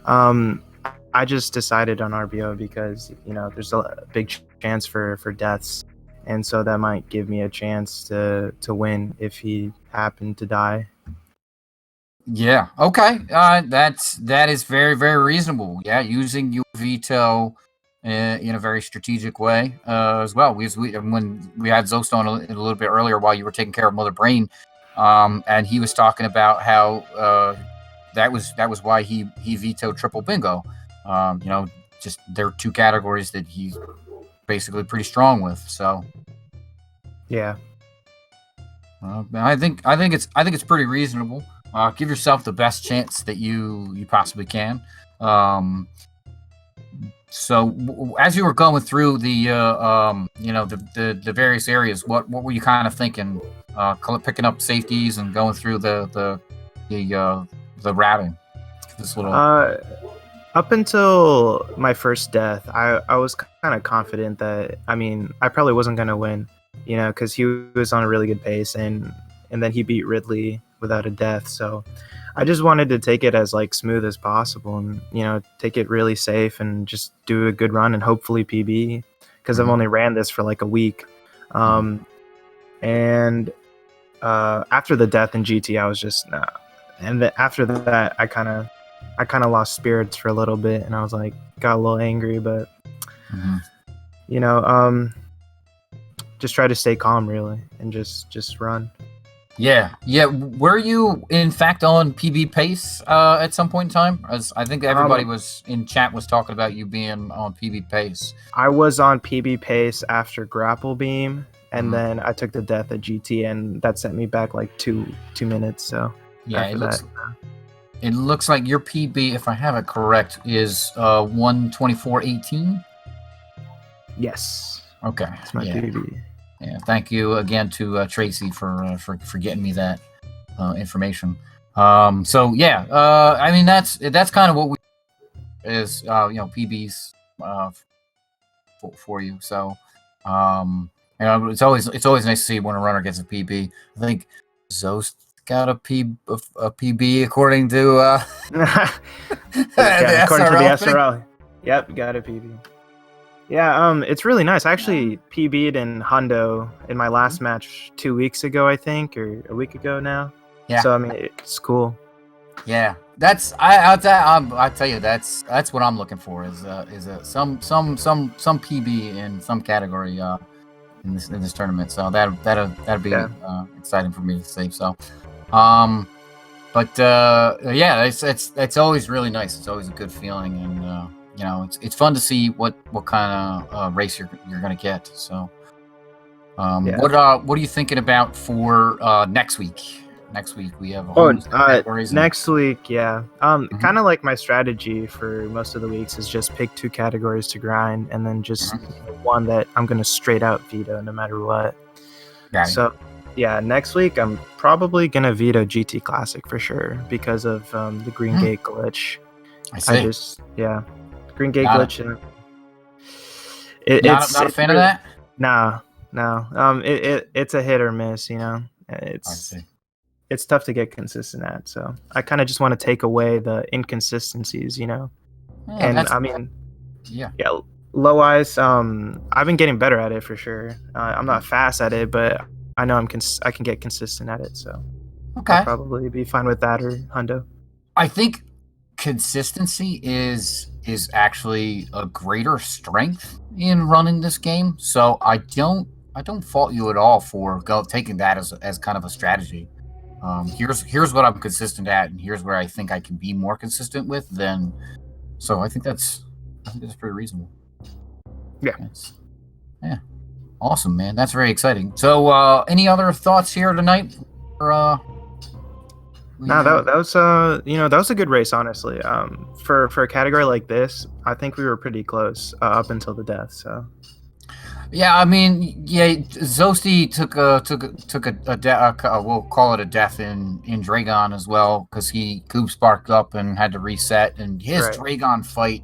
I just decided on RBO because there's a big chance for deaths, and so that might give me a chance to win if he happened to die. Yeah. Okay. That is very, very reasonable. Yeah, using your veto in a very strategic way as well. When we had Zoast on a little bit earlier while you were taking care of Mother Brain, and he was talking about how that was why he vetoed triple bingo. Just there are 2 categories that he's basically pretty strong with. So yeah, I think it's pretty reasonable. Give yourself the best chance that you possibly can. So as you were going through the the various areas, what were you kind of thinking? Picking up safeties and going through the routing. This little. Up until my first death, I was kind of confident that I probably wasn't gonna win, because he was on a really good pace, and then he beat Ridley without a death. So I just wanted to take it as smooth as possible, and take it really safe and just do a good run and hopefully PB, because I've only ran this for a week. And after the death in GT, I was just nah. And after that, I kind of lost spirits for a little bit, and I was got a little angry, but just try to stay calm really and just run. Yeah. Were you in fact on PB pace at some point in time? As I think everybody was in chat was talking about you being on PB pace. I was on PB pace after Grapple Beam, and then I took the death at GT, and that sent me back 2 minutes. So yeah, it looks like your PB, if I have it correct, is 1:24:18. Yes. Okay. That's my PB. Yeah, thank you again to Tracy for getting me that information. So yeah, that's kind of what we is PBs for you. So it's always nice to see when a runner gets a PB. I think Zoast got a PB according to according to the SRL SRL. Yep, got a PB. Yeah, it's really nice. I actually PB'd in Hundo in my last match 2 weeks ago, I think, or a week ago now. Yeah. So I mean, it's cool. Yeah, I'll tell you that's what I'm looking for is some PB in some category in this tournament. So that'll be exciting for me to see. So, yeah, it's always really nice. It's always a good feeling, and it's fun to see what kind of race you're gonna get. So, what are you thinking about for next week? Next week we have next week, yeah. Kind of like my strategy for most of the weeks is just pick 2 categories to grind, and then just one that I'm gonna straight out veto no matter what. So, yeah, next week I'm probably gonna veto GT Classic for sure because of the Green Gate glitch. I see. Green Gate glitch. Not a fan of that. No. It's a hit or miss. I see. It's tough to get consistent at, so I kind of just want to take away the inconsistencies, and I mean, low ice. I've been getting better at it for sure. I'm not fast at it, but I know I can get consistent at it, so I'll probably be fine with that or Hundo. I think consistency is actually a greater strength in running this game, so I don't fault you at all for taking that as kind of a strategy. Here's what I'm consistent at, and here's where I think I can be more consistent with. So I think that's pretty reasonable. Yeah, awesome, man. That's very exciting. So, any other thoughts here tonight? No, that was a good race, honestly. For a category like this, I think we were pretty close up until the death. So. Yeah, I mean, Zoasty took a death. We'll call it a death in Dragon as well, because he Coob sparked up and had to reset. And his Dragon fight,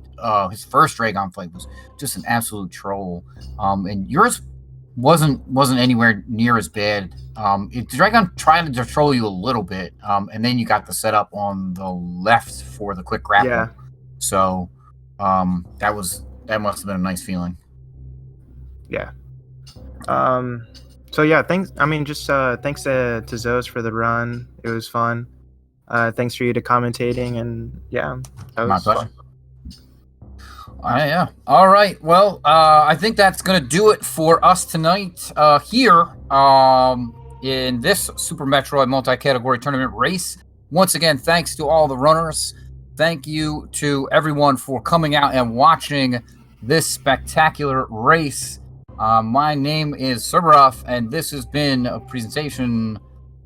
his first Dragon fight, was just an absolute troll. And yours wasn't anywhere near as bad. Dragon tried to troll you a little bit, and then you got the setup on the left for the quick grapple. Yeah. So, that must have been a nice feeling. Yeah. So yeah, thanks. I mean, just thanks to Zoast for the run. It was fun. Thanks for you to commentating, and that was my pleasure. Yeah. All right. Well, I think that's gonna do it for us tonight here in this Super Metroid multi-category tournament race. Once again, thanks to all the runners. Thank you to everyone for coming out and watching this spectacular race. My name is Cerberus, and this has been a presentation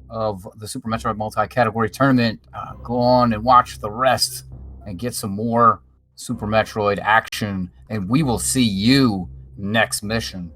of the Super Metroid multi-category tournament. Go on and watch the rest and get some more Super Metroid action, and we will see you next mission.